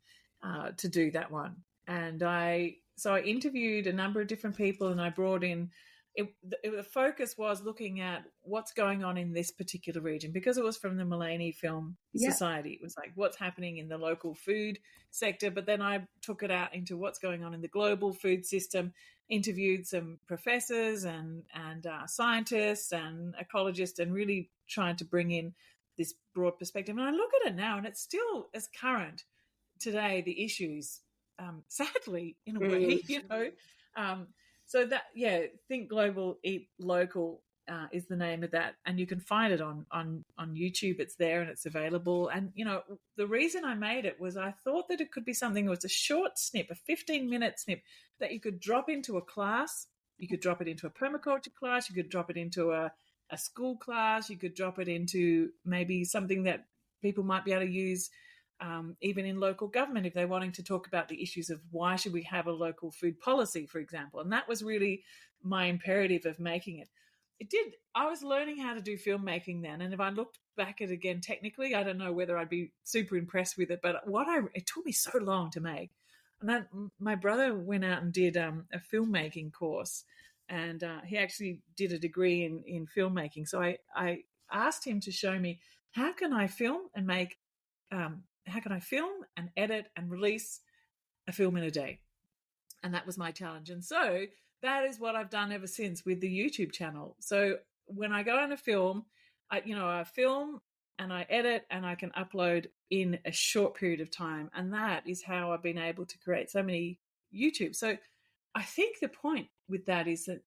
to do that one. And I interviewed a number of different people, and I brought in the focus was looking at what's going on in this particular region because it was from the Maleny Film
Yeah.
Society. It was like what's happening in the local food sector, but then I took it out into what's going on in the global food system. Interviewed some professors and scientists and ecologists, and really trying to bring in this broad perspective. And I look at it now, and it's still as current today, the issues, sadly, in a way, so that, Think Global, Eat Local is the name of that. And you can find it on YouTube. It's there and it's available. And, the reason I made it was I thought that it could be something that was a short snip, a 15-minute snip that you could drop into a class. You could drop it into a permaculture class. You could drop it into a school class. You could drop it into maybe something that people might be able to use even in local government if they're wanting to talk about the issues of why should we have a local food policy, for example. And that was really my imperative of making it. I was learning how to do filmmaking then, and if I looked back at it again technically, I don't know whether I'd be super impressed with it, but it took me so long to make. And that my brother went out and did a filmmaking course, and he actually did a degree in filmmaking. So I asked him to show me how can I film and edit and release a film in a day. And that was my challenge. And so that is what I've done ever since with the YouTube channel. So when I go on a film, I film and I edit and I can upload in a short period of time. And that is how I've been able to create so many YouTube. So I think the point with that is that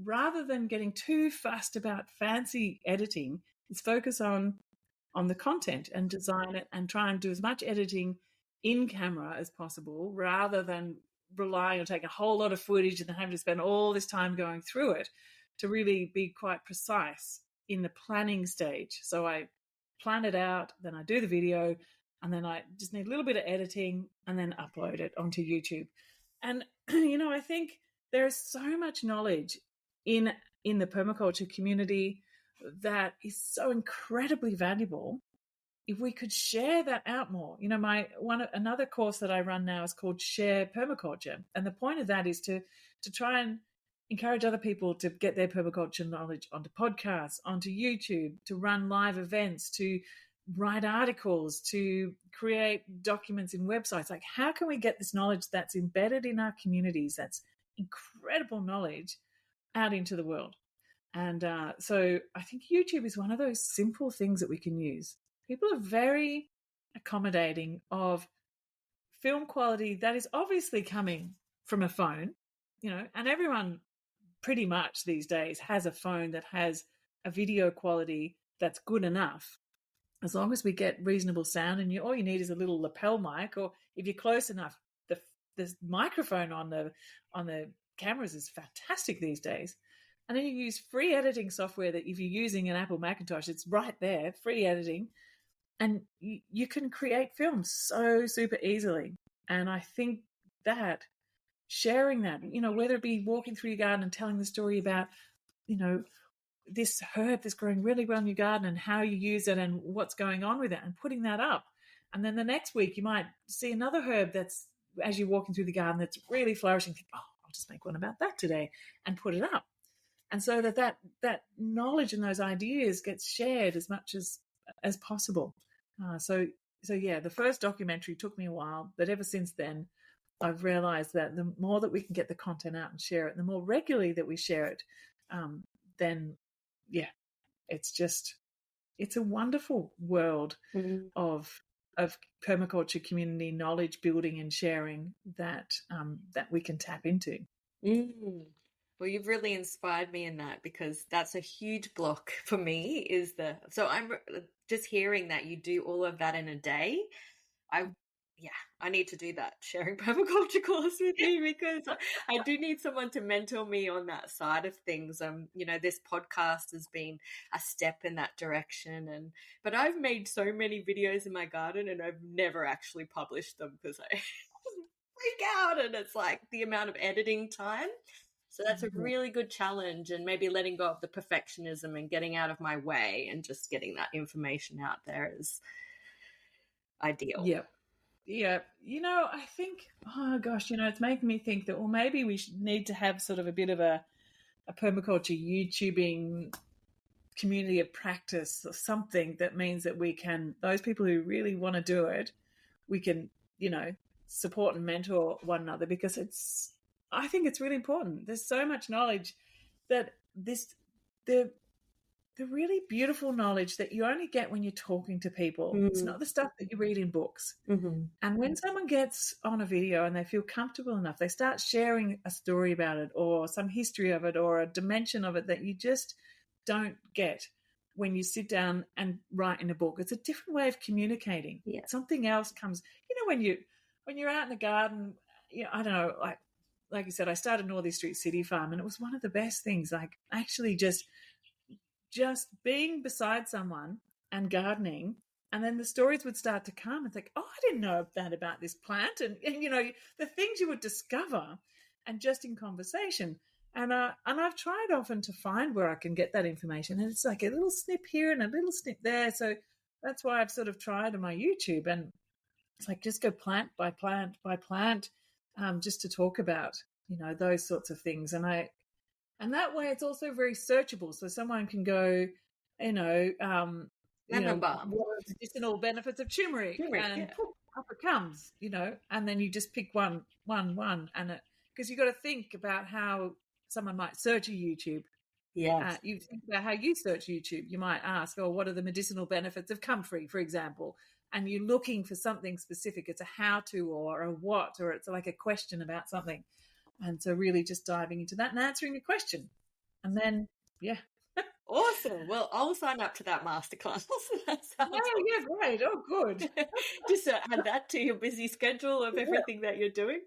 rather than getting too fussed about fancy editing, is focus on the content and design it and try and do as much editing in camera as possible rather than relying on taking a whole lot of footage and then having to spend all this time going through it, to really be quite precise in the planning stage. So I plan it out, then I do the video, and then I just need a little bit of editing and then upload it onto YouTube. And, I think there is so much knowledge in the permaculture community that is so incredibly valuable. If we could share that out more, another course that I run now is called Share Permaculture, and the point of that is to try and encourage other people to get their permaculture knowledge onto podcasts, onto YouTube, to run live events, to write articles, to create documents in websites. Like, how can we get this knowledge that's embedded in our communities, that's incredible knowledge, out into the world? And so I think YouTube is one of those simple things that we can use. People are very accommodating of film quality that is obviously coming from a phone, and everyone pretty much these days has a phone that has a video quality that's good enough. As long as we get reasonable sound, and all you need is a little lapel mic, or if you're close enough, the microphone on the cameras is fantastic these days. And then you use free editing software that if you're using an Apple Macintosh, it's right there, free editing. And you can create films so super easily. And I think that sharing that, whether it be walking through your garden and telling the story about, this herb that's growing really well in your garden and how you use it and what's going on with it, and putting that up. And then the next week you might see another herb that's, as you're walking through the garden, that's really flourishing. Think, I'll just make one about that today and put it up. And so that knowledge and those ideas gets shared as much as possible. So yeah, the first documentary took me a while, but ever since then, I've realized that the more that we can get the content out and share it, the more regularly that we share it, then yeah, it's a wonderful world of permaculture community knowledge building and sharing that we can tap into.
Well, you've really inspired me in that, because that's a huge block for me. So I'm just hearing that you do all of that in a day. I yeah, I need to do that sharing permaculture course with you, because I do need someone to mentor me on that side of things. This podcast has been a step in that direction, but I've made so many videos in my garden and I've never actually published them because I freak out, and it's like the amount of editing time. So that's a really good challenge, and maybe letting go of the perfectionism and getting out of my way and just getting that information out there is ideal.
Yep. Yeah. I think, oh gosh, it's making me think that, well, maybe we need to have sort of a bit of a permaculture YouTubing community of practice or something that means that we can, those people who really want to do it, we can, support and mentor one another, because I think it's really important. There's so much knowledge that the really beautiful knowledge that you only get when you're talking to people. Mm-hmm. It's not the stuff that you read in books. Mm-hmm. And when someone gets on a video and they feel comfortable enough, they start sharing a story about it or some history of it or a dimension of it that you just don't get when you sit down and write in a book. It's a different way of communicating. Yeah. Something else comes, when you're out in the garden, I don't know, like you said, I started Northeast Street City Farm, and it was one of the best things, like actually just being beside someone and gardening, and then the stories would start to come and think, oh, I didn't know that about this plant, and the things you would discover, and just in conversation. And I've tried often to find where I can get that information, and it's like a little snip here and a little snip there. So that's why I've sort of tried on my YouTube, and it's like just go plant by plant by plant, just to talk about those sorts of things. And that way it's also very searchable. So someone can go, what are the medicinal benefits of turmeric? And up it comes, and then you just pick one, and because you got to think about how someone might search a YouTube. Yes. You think about how you search YouTube. You might ask, what are the medicinal benefits of comfrey, for example? And you're looking for something specific. It's a how-to or a what, or it's like a question about something. And so really just diving into that and answering a question. And then, yeah.
Awesome. Well, I'll sign up to that masterclass.
Yeah, great. Oh, good.
Just add that to your busy schedule of everything that you're doing.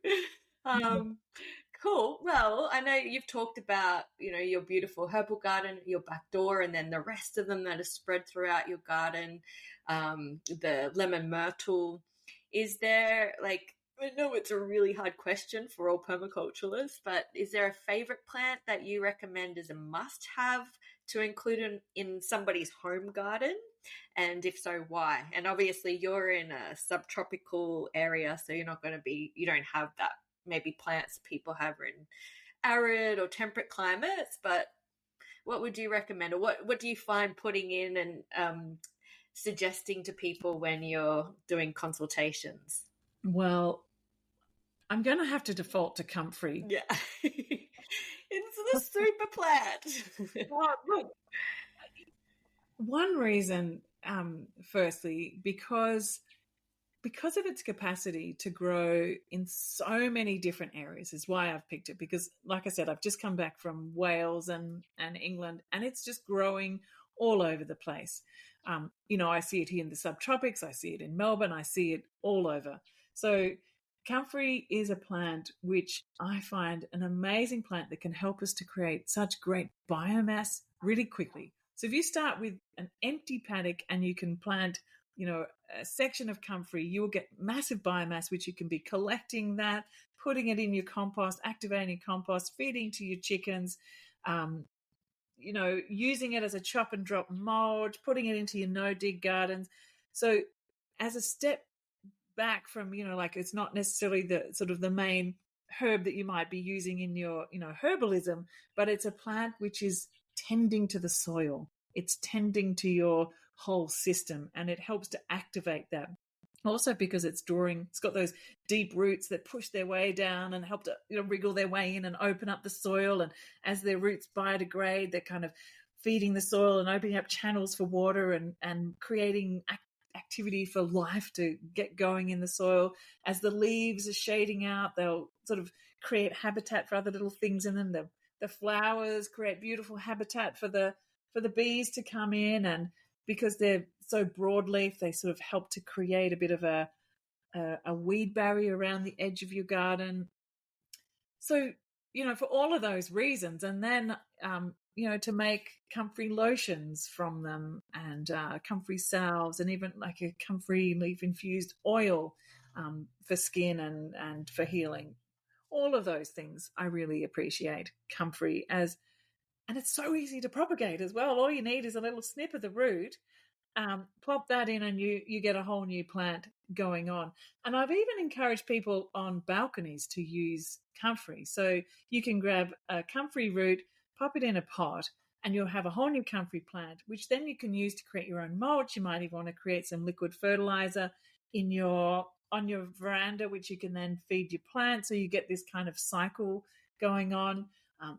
Cool. Well, I know you've talked about, your beautiful herbal garden, your Backdoor, and then the rest of them that are spread throughout your garden, the lemon myrtle. Is there, I know it's a really hard question for all permaculturalists, but is there a favorite plant that you recommend as a must-have to include in somebody's home garden? And if so, why? And obviously you're in a subtropical area, so you don't have that maybe plants people have in arid or temperate climates, but what would you recommend, or what do you find putting in and suggesting to people when you're doing consultations?
Well, I'm going to have to default to comfrey.
Yeah. It's the super plant.
Look, one reason, firstly, because of its capacity to grow in so many different areas is why I've picked it. Because, like I said, I've just come back from Wales and England, and it's just growing all over the place. I see it here in the subtropics. I see it in Melbourne. I see it all over. So comfrey is a plant which I find an amazing plant that can help us to create such great biomass really quickly. So if you start with an empty paddock and you can plant, a section of comfrey, you will get massive biomass, which you can be collecting that, putting it in your compost, activating your compost, feeding to your chickens, using it as a chop and drop mulch, putting it into your no-dig gardens. So as a step back from, it's not necessarily the sort of the main herb that you might be using in your, herbalism, but it's a plant which is tending to the soil. It's tending to your whole system, and it helps to activate that. Also because it's got those deep roots that push their way down and help to wriggle their way in and open up the soil. And as their roots biodegrade, they're kind of feeding the soil and opening up channels for water and creating activity for life to get going in the soil. As the leaves are shading out, they'll sort of create habitat for other little things in them. The flowers create beautiful habitat for the bees to come in, and because they're so broadleaf, they sort of help to create a bit of a a weed barrier around the edge of your garden. So, for all of those reasons, and then, to make comfrey lotions from them, and comfrey salves, and even like a comfrey leaf infused oil for skin and for healing. All of those things I really appreciate comfrey as, and it's so easy to propagate as well. All you need is a little snip of the root, plop that in, and you get a whole new plant going on. And I've even encouraged people on balconies to use comfrey. So you can grab a comfrey root, pop it in a pot, and you'll have a whole new comfrey plant, which then you can use to create your own mulch. You might even want to create some liquid fertilizer on your veranda, which you can then feed your plants. So you get this kind of cycle going on.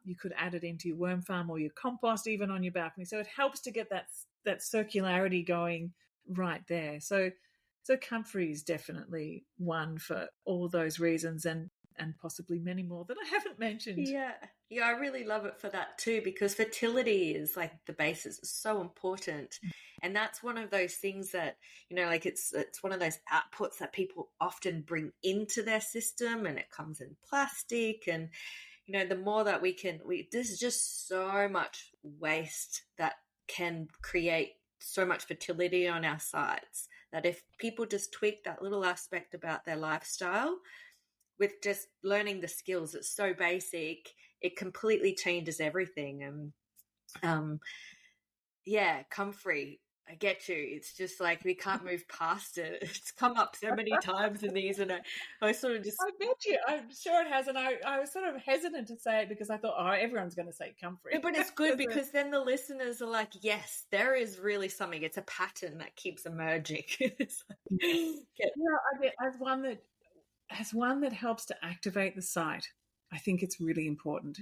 You could add it into your worm farm or your compost, even on your balcony. So it helps to get that circularity going right there. So comfrey is definitely one for all those reasons, and possibly many more that I haven't mentioned.
Yeah, I really love it for that too, because fertility is like the basis. It's so important. And that's one of those things that, like it's one of those outputs that people often bring into their system, and it comes in plastic. And, the more that there's just so much waste that can create so much fertility on our sites, that if people just tweak that little aspect about their lifestyle with just learning the skills, it's so basic, it completely changes everything. And comfrey, I get you. It's just like we can't move past it. It's come up so many times in these, and I sort of just...
I bet you. I'm sure it has, and I was sort of hesitant to say it because I thought, everyone's going to say comfrey.
Yeah, but it's good because then the listeners are like, yes, there is really something. It's a pattern that keeps emerging.
As one that helps to activate the site, I think it's really important,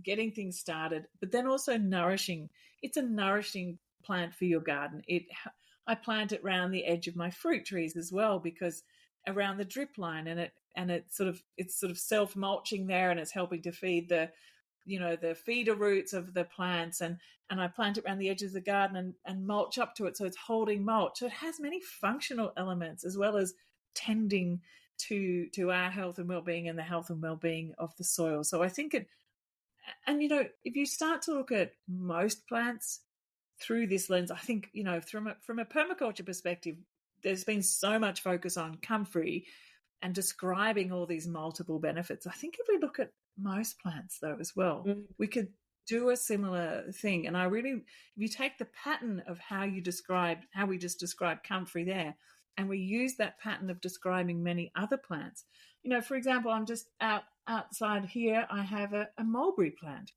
getting things started, but then also nourishing. It's a nourishing plant for your garden. I plant it around the edge of my fruit trees as well, because around the drip line, and it's sort of self-mulching there, and it's helping to feed the feeder roots of the plants, and I plant it around the edge of the garden and mulch up to it, so it's holding mulch. So it has many functional elements, as well as tending to our health and well-being and the health and well-being of the soil. So I think if you start to look at most plants through this lens, I think, from a permaculture perspective, there's been so much focus on comfrey and describing all these multiple benefits. I think if we look at most plants, though, as well, we could do a similar thing. And if you take the pattern of how we just described comfrey there, and we use that pattern of describing many other plants. For example, I'm just outside here, I have a mulberry plant.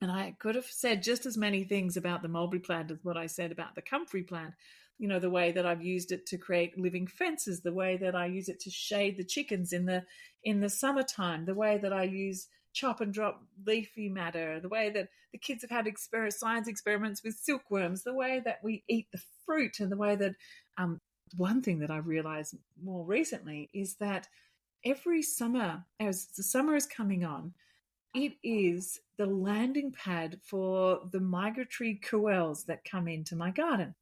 And I could have said just as many things about the mulberry plant as what I said about the comfrey plant. The way that I've used it to create living fences, the way that I use it to shade the chickens in the summertime, the way that I use chop and drop leafy matter, the way that the kids have had science experiments with silkworms, the way that we eat the fruit, and the way that one thing that I've realized more recently is that every summer, as the summer is coming on, it is the landing pad for the migratory quails that come into my garden.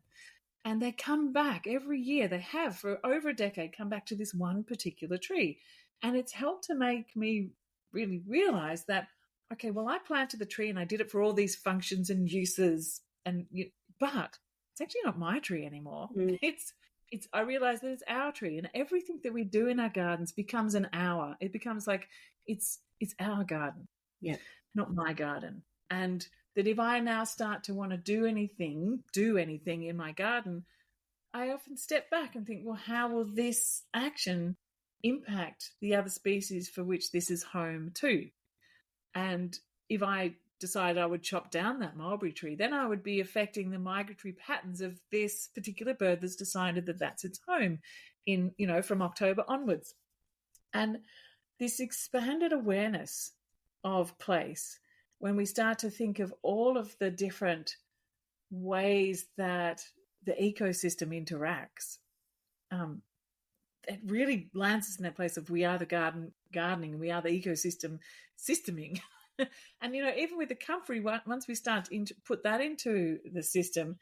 And they come back every year. They have for over a decade come back to this one particular tree. And it's helped to make me really realize that, okay, well, I planted the tree and I did it for all these functions and uses, but it's actually not my tree anymore. I realize that it's our tree, and everything that we do in our gardens becomes it becomes like it's our garden.
Yeah.
Not my garden. And that if I now start to want to do anything in my garden, I often step back and think, well, how will this action impact the other species for which this is home to? And if I decided I would chop down that mulberry tree, then I would be affecting the migratory patterns of this particular bird that's decided that that's its home from October onwards. And this expanded awareness of place, when we start to think of all of the different ways that the ecosystem interacts, it really lands us in that place of we are the gardening, we are the ecosystem systeming. And, even with the comfrey, once we start to put that into the system,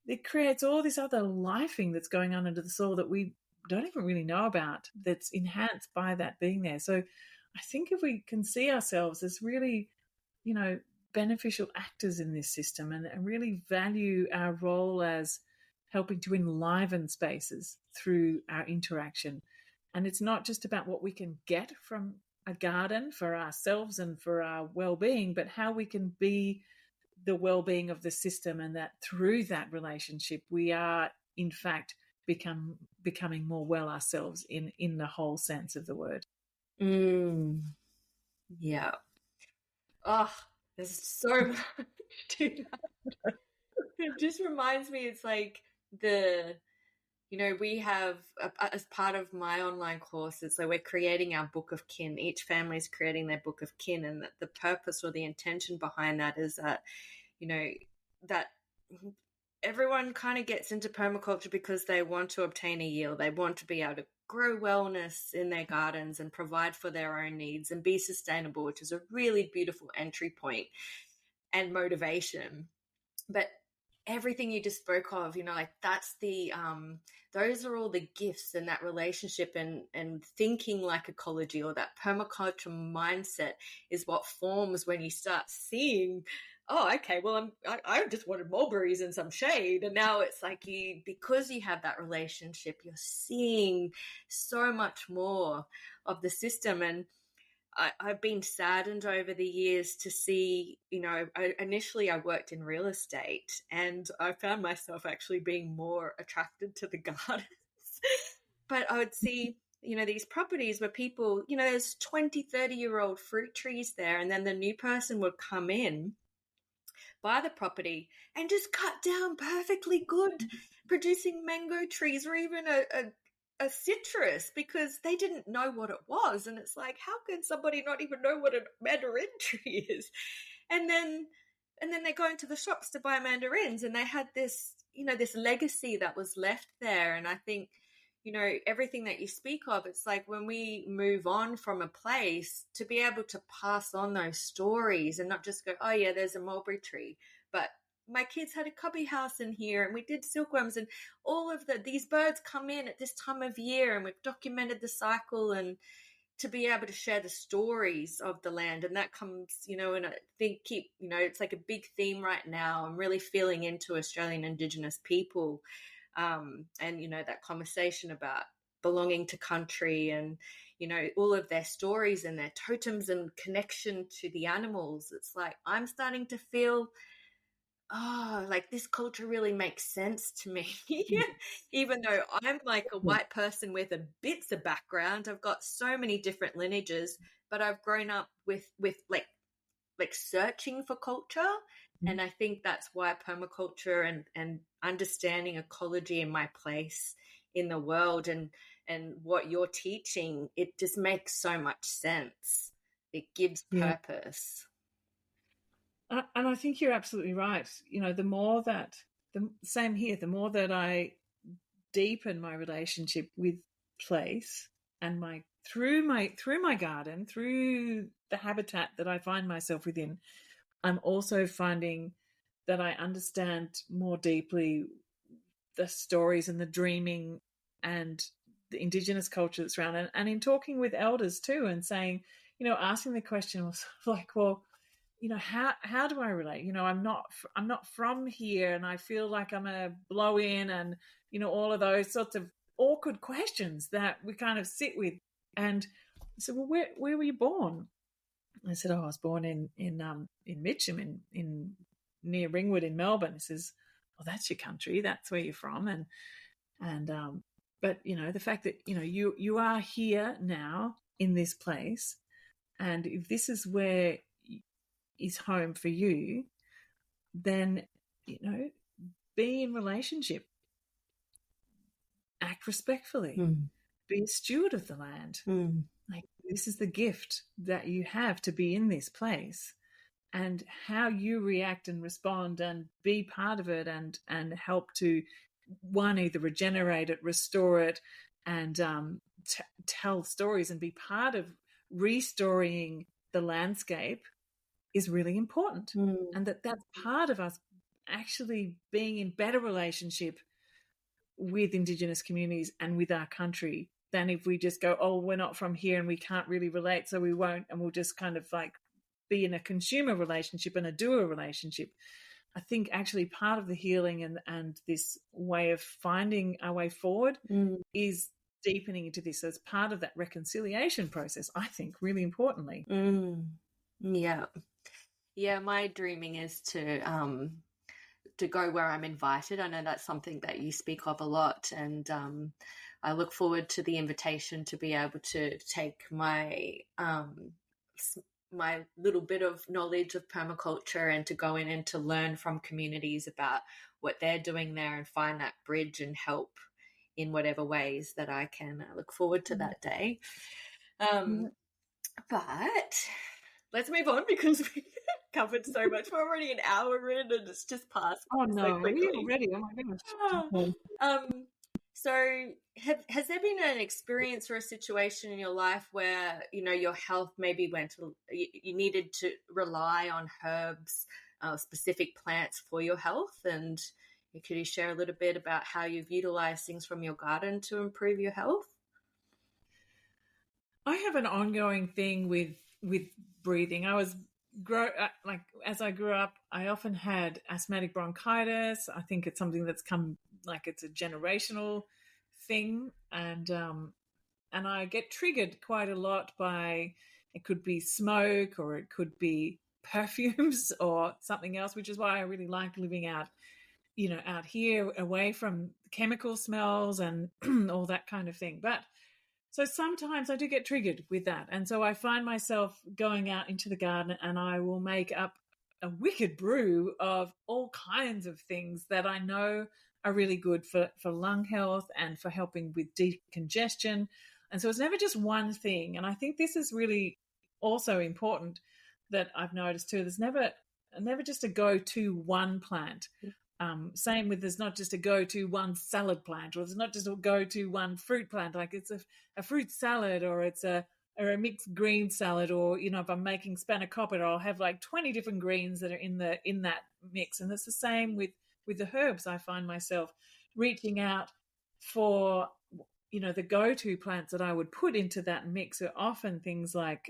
it creates all this other lifing that's going on into the soil that we don't even really know about, that's enhanced by that being there. So I think if we can see ourselves as really, beneficial actors in this system, and really value our role as helping to enliven spaces through our interaction. And it's not just about what we can get from a garden for ourselves and for our well-being, but how we can be the well-being of the system, and that through that relationship we are in fact becoming more well ourselves in the whole sense of the word.
Yeah. Oh, there's so much to that. It just reminds me, it's like we have, as part of my online courses, so we're creating our book of kin. Each family is creating their book of kin, and the purpose or the intention behind that is that, that everyone kind of gets into permaculture because they want to obtain a yield. They want to be able to grow wellness in their gardens and provide for their own needs and be sustainable, which is a really beautiful entry point and motivation. But everything you just spoke of, that's the those are all the gifts, and that relationship and thinking like ecology, or that permaculture mindset, is what forms when you start seeing, oh, okay, well, I just wanted mulberries and some shade, and now it's like, because you have that relationship, you're seeing so much more of the system. And I've been saddened over the years to see, initially I worked in real estate, and I found myself actually being more attracted to the gardens. But I would see, these properties where people, there's 20, 30-year-old fruit trees there, and then the new person would come in, buy the property, and just cut down perfectly good, producing mango trees, or even a citrus, because they didn't know what it was. And it's like, how can somebody not even know what a mandarin tree is? And then they go into the shops to buy mandarins, and they had this, this legacy that was left there. And I think, everything that you speak of, it's like when we move on from a place, to be able to pass on those stories and not just go, oh yeah, there's a mulberry tree, but my kids had a cubby house in here, and we did silkworms, and all of these birds come in at this time of year, and we've documented the cycle, and to be able to share the stories of the land. And that comes, and I think it's like a big theme right now. I'm really feeling into Australian Indigenous people, and that conversation about belonging to country, and all of their stories and their totems and connection to the animals. It's like, I'm starting to feel, like this culture really makes sense to me. Even though I'm like a white person with a bits of background, I've got so many different lineages, but I've grown up with like searching for culture. And I think that's why permaculture and understanding ecology and my place in the world, and what you're teaching, it just makes so much sense. It gives purpose.
And I think you're absolutely right. Same here, the more that I deepen my relationship with place, and through my garden, through the habitat that I find myself within, I'm also finding that I understand more deeply the stories and the dreaming and the Indigenous culture that's around. And in talking with elders too, and saying, asking the question was like, well, how do I relate? I'm not from here, and I feel like I'm a blow in, and all of those sorts of awkward questions that we kind of sit with. And I said, well, where were you born? I said, I was born in Mitcham, in near Ringwood in Melbourne. He says, well, that's your country, that's where you're from. But the fact that you are here now in this place, and if this is where is home for you, then be in relationship, act respectfully, be a steward of the land. Like, this is the gift that you have to be in this place, and how you react and respond and be part of it, and help to either regenerate it, restore it, and tell stories and be part of restoring the landscape is really important. And that's part of us actually being in better relationship with Indigenous communities and with our country than if we just go, oh, we're not from here and we can't really relate, so we won't, and we'll just kind of like be in a consumer relationship and a doer relationship. I think actually part of the healing and this way of finding our way forward is deepening into this as part of that reconciliation process, I think, really importantly.
Yeah. Yeah, my dreaming is to go where I'm invited. I know that's something that you speak of a lot, and I look forward to the invitation to be able to take my my little bit of knowledge of permaculture and to go in and to learn from communities about what they're doing there and find that bridge and help in whatever ways that I can. I look forward to that day. But let's move on because we covered so much. We're already an hour in and it's just passed so quickly.
Already? Oh my gosh.
So has there been an experience or a situation in your life where, you know, your health maybe you needed to rely on herbs, specific plants for your health? And could you share a little bit about how you've utilized things from your garden to improve your health?
I have an ongoing thing with breathing. As I grew up, I often had asthmatic bronchitis. I think it's something that's come, like it's a generational thing, and I get triggered quite a lot by, it could be smoke or it could be perfumes or something else, which is why I really like living out here away from chemical smells and all that kind of thing. But so sometimes I do get triggered with that. And so I find myself going out into the garden and I will make up a wicked brew of all kinds of things that I know are really good for lung health and for helping with decongestion. And so it's never just one thing. And I think this is really also important that I've noticed too. There's never just a go-to one plant. Same with, there's not just a go-to one salad plant, or there's not just a go-to one fruit plant. Like it's a fruit salad, or it's a mixed green salad, or, you know, if I'm making spanakopita, I'll have like 20 different greens that are in that mix. And it's the same with the herbs. I find myself reaching out for, you know, the go-to plants that I would put into that mix are often things like,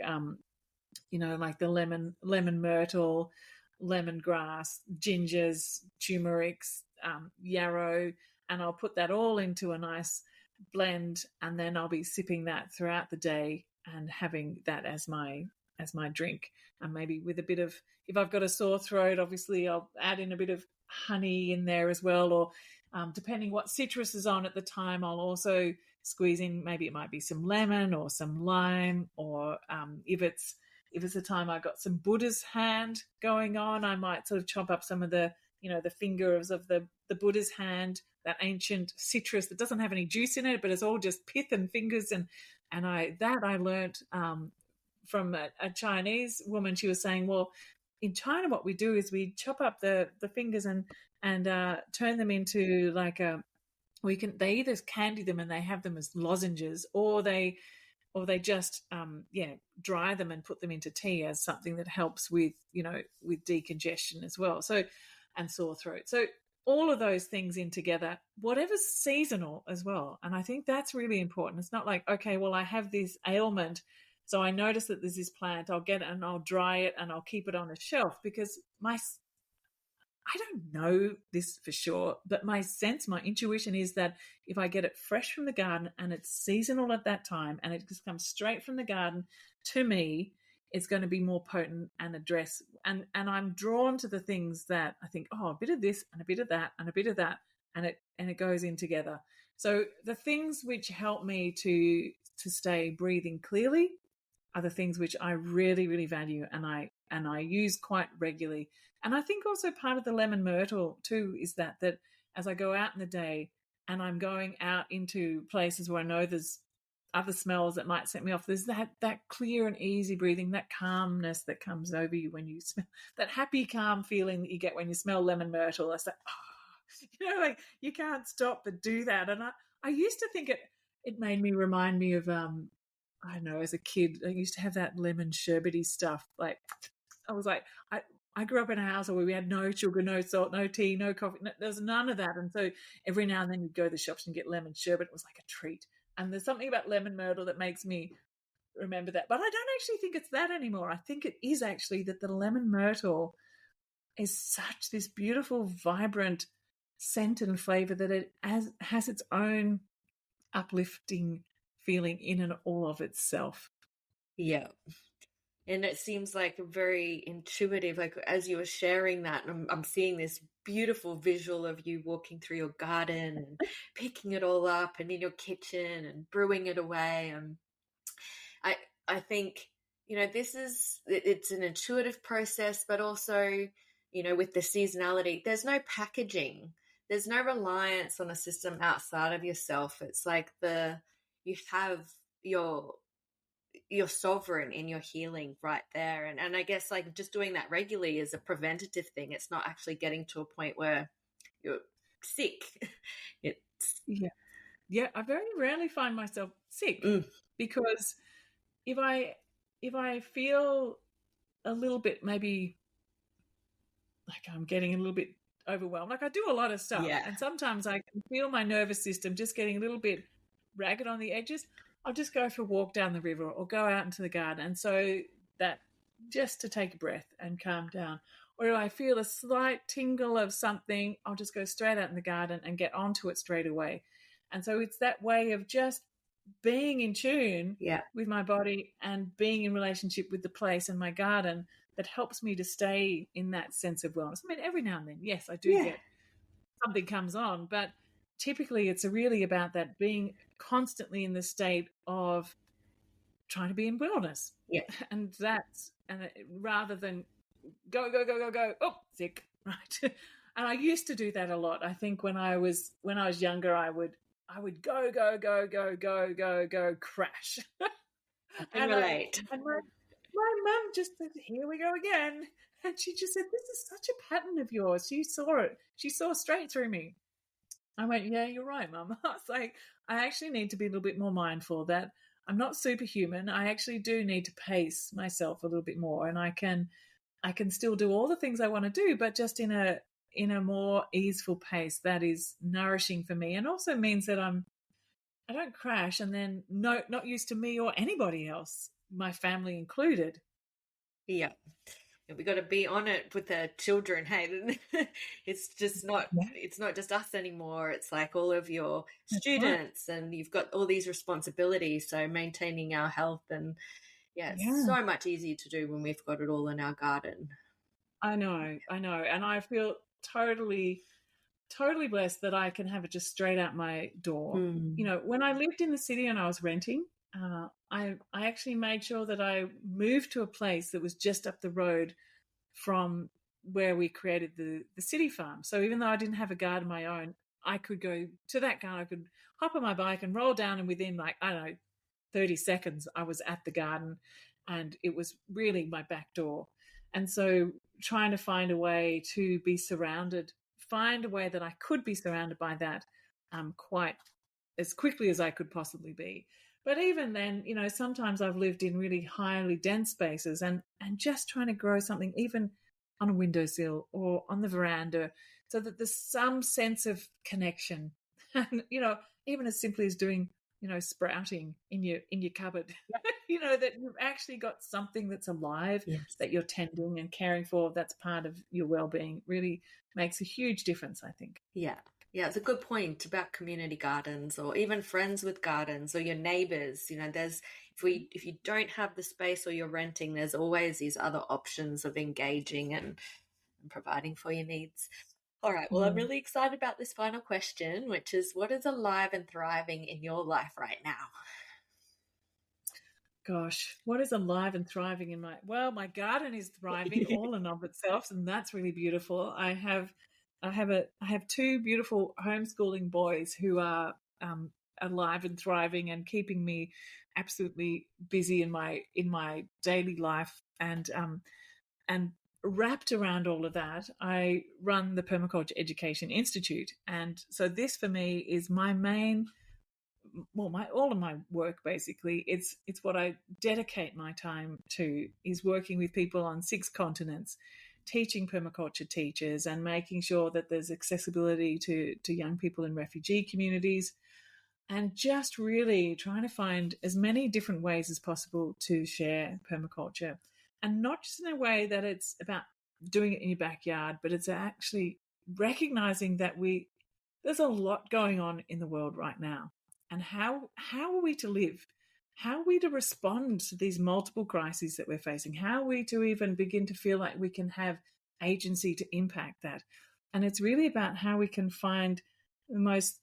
like the lemon myrtle, lemongrass, gingers, turmerics, yarrow, and I'll put that all into a nice blend, and then I'll be sipping that throughout the day and having that as my drink. And maybe with a bit of, if I've got a sore throat, obviously I'll add in a bit of honey in there as well, or depending what citrus is on at the time, I'll also squeeze in, maybe it might be some lemon or some lime, or if it's a time I got some Buddha's hand going on, I might sort of chop up some of the, the fingers of the Buddha's hand, that ancient citrus that doesn't have any juice in it, but it's all just pith and fingers. And I learnt from a Chinese woman. She was saying, well, in China, what we do is we chop up the fingers and turn them into like they either candy them and they have them as lozenges, or they just dry them and put them into tea as something that helps with decongestion as well. So, and sore throat. So all of those things in together, whatever's seasonal as well. And I think that's really important. It's not like, okay, well, I have this ailment, so I notice that there's this plant, I'll get it and I'll dry it and I'll keep it on a shelf, because I don't know this for sure, but my intuition is that if I get it fresh from the garden and it's seasonal at that time and it just comes straight from the garden to me, it's going to be more potent and address. And I'm drawn to the things that I think, oh, a bit of this and a bit of that and a bit of that, and it goes in together. So the things which help me to stay breathing clearly are the things which I really, really value and I use quite regularly. And I think also part of the lemon myrtle too is that as I go out in the day and I'm going out into places where I know there's other smells that might set me off, there's that clear and easy breathing, that calmness that comes over you when you smell, that happy, calm feeling that you get when you smell lemon myrtle. It's like, like you can't stop but do that. And I used to think it remind me of, I don't know, as a kid, I used to have that lemon sherbety stuff. Like, I was like, I grew up in a house where we had no sugar, no salt, no tea, no coffee. No, there was none of that. And so every now and then you'd go to the shops and get lemon sherbet. It was like a treat. And there's something about lemon myrtle that makes me remember that. But I don't actually think it's that anymore. I think it is actually that the lemon myrtle is such this beautiful, vibrant scent and flavor that it has its own uplifting feeling in and all of itself.
Yeah. And it seems like very intuitive. Like as you were sharing that, I'm seeing this beautiful visual of you walking through your garden and picking it all up and in your kitchen and brewing it away. And I think, it's an intuitive process, but also, with the seasonality, there's no packaging. There's no reliance on a system outside of yourself. It's like you have your sovereign in your healing right there. And I guess like just doing that regularly is a preventative thing. It's not actually getting to a point where you're sick.
Yeah. I very rarely find myself sick because if I feel a little bit, maybe like I'm getting a little bit overwhelmed, like I do a lot of stuff, and sometimes I can feel my nervous system just getting a little bit ragged on the edges, I'll just go for a walk down the river or go out into the garden. And so that just to take a breath and calm down. Or if I feel a slight tingle of something, I'll just go straight out in the garden and get onto it straight away. And so it's that way of just being in tune with my body and being in relationship with the place and my garden that helps me to stay in that sense of wellness. I mean, every now and then, yes, I do get something comes on, but typically it's really about that being constantly in the state of trying to be in wellness. Yeah. And rather than go, oh, sick, right? And I used to do that a lot. I think when I was younger, I would go, crash.
I can relate.
And my mum just said, here we go again. And she just said, this is such a pattern of yours. She saw it. She saw straight through me. I went, yeah, you're right, Mum. I was like, I actually need to be a little bit more mindful that I'm not superhuman. I actually do need to pace myself a little bit more, and I can still do all the things I want to do, but just in a more easeful pace that is nourishing for me, and also means that I don't crash and then not used to me or anybody else, my family included.
Yeah. We got to be on it with the children. Hey, it's just not. It's not just us anymore. It's like all of your students, and you've got all these responsibilities. So maintaining our health, and it's so much easier to do when we've got it all in our garden.
I know, and I feel totally blessed that I can have it just straight out my door. When I lived in the city and I was renting, I actually made sure that I moved to a place that was just up the road from where we created the city farm. So even though I didn't have a garden of my own, I could go to that garden. I could hop on my bike and roll down, and within 30 seconds, I was at the garden, and it was really my back door. And so trying to find a way to be surrounded, find a way that I could be surrounded by that quite as quickly as I could possibly be. But even then, sometimes I've lived in really highly dense spaces and just trying to grow something even on a windowsill or on the veranda so that there's some sense of connection. And, even as simply as doing, sprouting in your cupboard, that you've actually got something that's alive, that you're tending and caring for, that's part of your well-being, really makes a huge difference, I think.
Yeah. Yeah, it's a good point about community gardens or even friends with gardens or your neighbors. If you don't have the space or you're renting, there's always these other options of engaging and providing for your needs. All right, well, I'm really excited about this final question, which is, what is alive and thriving in your life right now?
Gosh, what is alive and thriving in my garden is thriving all in of itself, and that's really beautiful. I have two beautiful homeschooling boys who are alive and thriving and keeping me absolutely busy in my daily life. And wrapped around all of that, I run the Permaculture Education Institute, and so this for me is my main. All of my work basically. It's what I dedicate my time to, is working with people on 6 continents teaching permaculture teachers and making sure that there's accessibility to young people in refugee communities, and just really trying to find as many different ways as possible to share permaculture. And not just in a way that it's about doing it in your backyard, but it's actually recognizing that there's a lot going on in the world right now. And how are we to live? How are we to respond to these multiple crises that we're facing? How are we to even begin to feel like we can have agency to impact that? And it's really about how we can find the most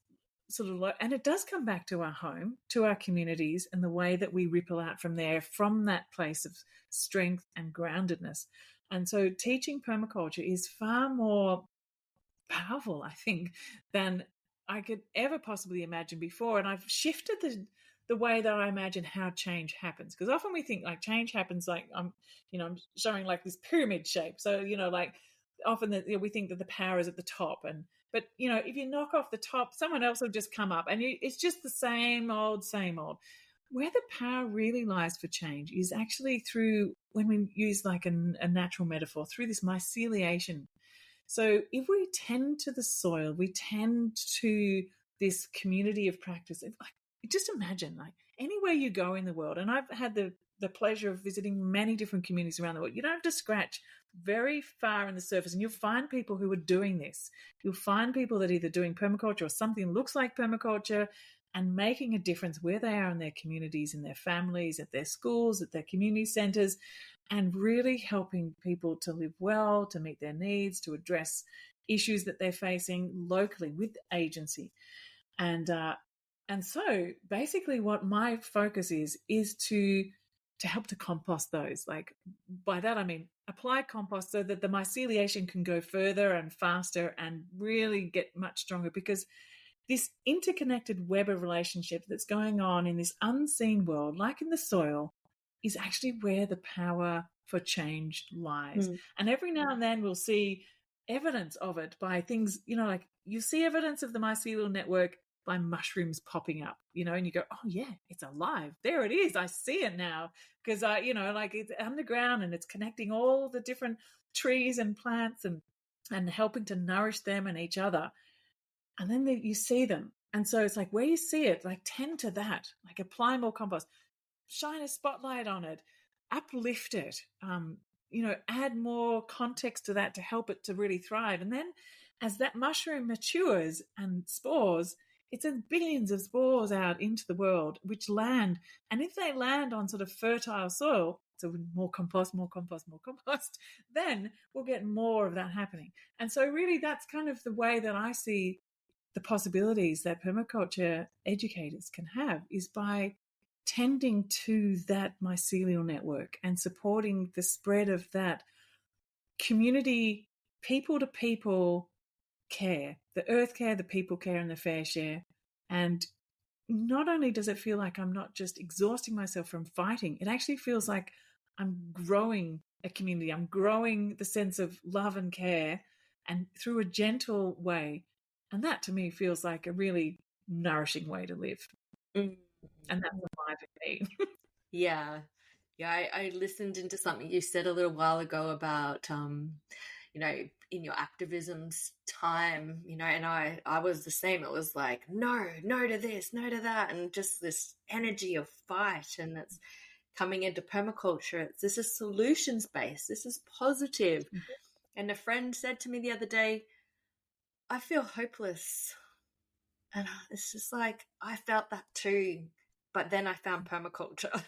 and it does come back to our home, to our communities, and the way that we ripple out from there, from that place of strength and groundedness. And so teaching permaculture is far more powerful, I think, than I could ever possibly imagine before. And I've shifted the way that I imagine how change happens, because often we think like change happens like I'm showing like this pyramid shape. So like often we think that the power is at the top, but if you knock off the top, someone else will just come up, and it's just the same old. Where the power really lies for change is actually through, when we use like a natural metaphor, through this myceliation. So if we tend to the soil, we tend to this community of practice. Just imagine, like, anywhere you go in the world, and I've had the pleasure of visiting many different communities around the world, you don't have to scratch very far in the surface, and you'll find people who are doing this. You'll find people that are either doing permaculture or something that looks like permaculture, and making a difference where they are in their communities, in their families, at their schools, at their community centres, and really helping people to live well, to meet their needs, to address issues that they're facing locally with agency. And so basically what my focus is to help to compost those. Like, by that I mean apply compost so that the myceliation can go further and faster and really get much stronger, because this interconnected web of relationship that's going on in this unseen world, like in the soil, is actually where the power for change lies. And every now and then we'll see evidence of it by things, like you see evidence of the mycelial network by mushrooms popping up, and you go, oh yeah, it's alive. There it is. I see it now, because like it's underground and it's connecting all the different trees and plants and helping to nourish them and each other. And then you see them. And so it's like, where you see it, like tend to that, like apply more compost, shine a spotlight on it, uplift it, add more context to that to help it to really thrive. And then as that mushroom matures and spores, it sends billions of spores out into the world, which land. And if they land on sort of fertile soil, so more compost, then we'll get more of that happening. And so really that's kind of the way that I see the possibilities that permaculture educators can have, is by tending to that mycelial network and supporting the spread of that community, people to people care, the earth care, the people care, and the fair share. And not only does it feel like I'm not just exhausting myself from fighting, it actually feels like I'm growing a community. I'm growing the sense of love and care, and through a gentle way. And that to me feels like a really nourishing way to live. And that's alive in me.
Yeah. I listened into something you said a little while ago about, in your activism's time, and I was the same. It was like, no to this, no to that. And just this energy of fight. And it's coming into permaculture. This is solutions-based. This is positive. And a friend said to me the other day, I feel hopeless. And it's just like, I felt that too. But then I found permaculture.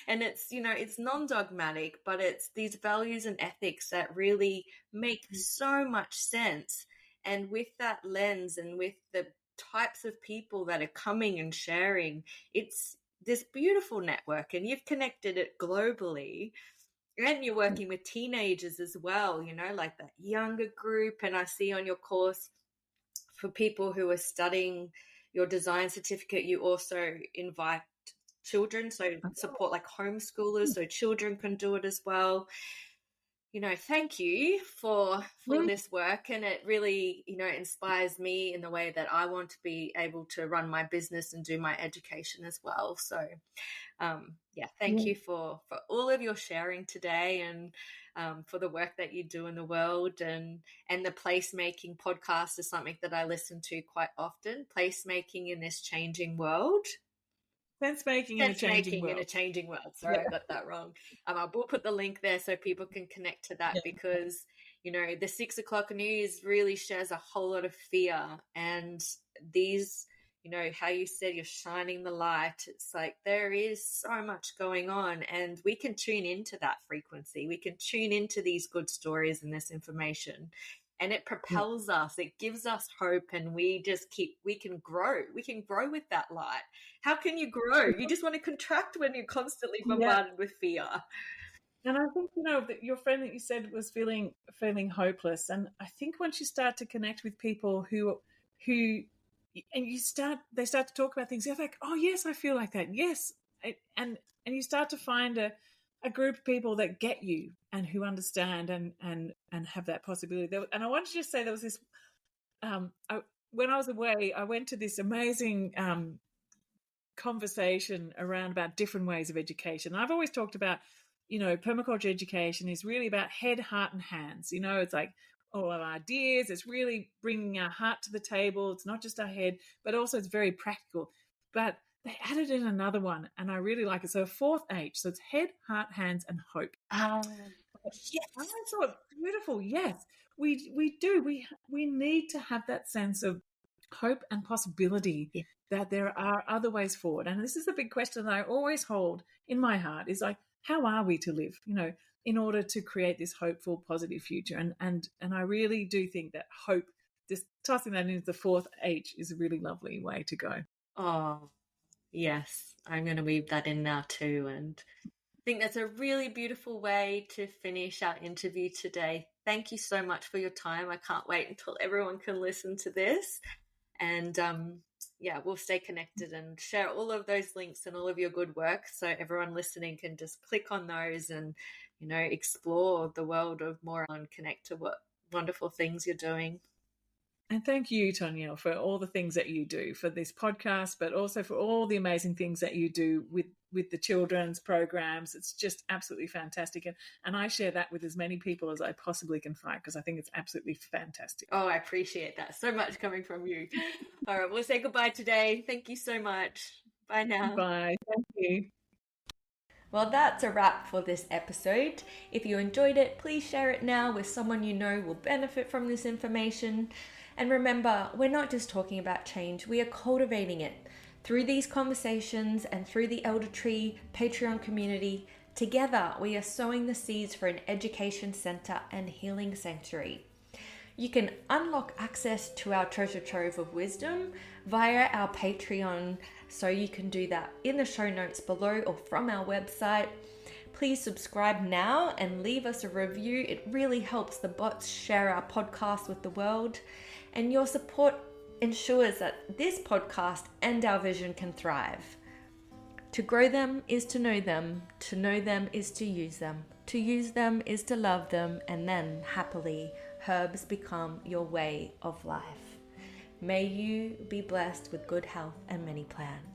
And it's, it's non-dogmatic, but it's these values and ethics that really make so much sense. And with that lens and with the types of people that are coming and sharing, it's this beautiful network. And you've connected it globally. And you're working with teenagers as well, like that younger group. And I see on your course, for people who are studying your design certificate, you also invite children, so support like homeschoolers, so children can do it as well. thank you for this work, and it really, inspires me in the way that I want to be able to run my business and do my education as well. So, thank you for all of your sharing today, and for the work that you do in the world, and the placemaking podcast is something that I listen to quite often. Placemaking in this changing world.
Sense making in a changing world.
Sorry, I got that wrong. I will put the link there so people can connect to that, because the 6 o'clock news really shares a whole lot of fear, and these, how you said you're shining the light. It's like there is so much going on, and we can tune into that frequency. We can tune into these good stories and this information, and it propels us. It gives us hope, and we can grow. We can grow with that light. How can you grow? You just want to contract when you're constantly bombarded with fear.
And I think, that your friend that you said was feeling hopeless. And I think once you start to connect with people who and they start to talk about things, they're like, oh yes, I feel like that. Yes. And you start to find a group of people that get you and who understand and have that possibility. And I wanted to just say there was this, when I was away, I went to this amazing conversation around about different ways of education. And I've always talked about, permaculture education is really about head, heart, and hands. It's like all of our ideas. It's really bringing our heart to the table. It's not just our head, but also it's very practical. But they added in another one, and I really like it. So a fourth H. So it's head, heart, hands, and hope.
Yes.
I thought, beautiful. Yes, we do. We need to have that sense of hope and possibility that there are other ways forward. And this is the big question that I always hold in my heart, is like, how are we to live, in order to create this hopeful, positive future? And I really do think that hope, just tossing that into the fourth H, is a really lovely way to go.
Oh, yes. I'm going to weave that in now too. And I think that's a really beautiful way to finish our interview today. Thank you so much for your time. I can't wait until everyone can listen to this. And we'll stay connected and share all of those links and all of your good work, so everyone listening can just click on those and, explore the world of Morag and connect to what wonderful things you're doing.
And thank you, Toniel, for all the things that you do for this podcast, but also for all the amazing things that you do with the children's programs. It's just absolutely fantastic. And I share that with as many people as I possibly can find, because I think it's absolutely fantastic.
Oh, I appreciate that so much coming from you. All right, we'll say goodbye today. Thank you so much. Bye now.
Bye. Thank you.
Well, that's a wrap for this episode. If you enjoyed it, please share it now with someone you know will benefit from this information. And remember, we're not just talking about change, we are cultivating it. Through these conversations and through the Elder Tree Patreon community, together we are sowing the seeds for an education center and healing sanctuary. You can unlock access to our treasure trove of wisdom via our Patreon, so you can do that in the show notes below or from our website. Please subscribe now and leave us a review. It really helps the bots share our podcast with the world, and your support ensures that this podcast and our vision can thrive. To grow them is to know them them is to use them is to love them, and then happily herbs become your way of life. May you be blessed with good health and many plans.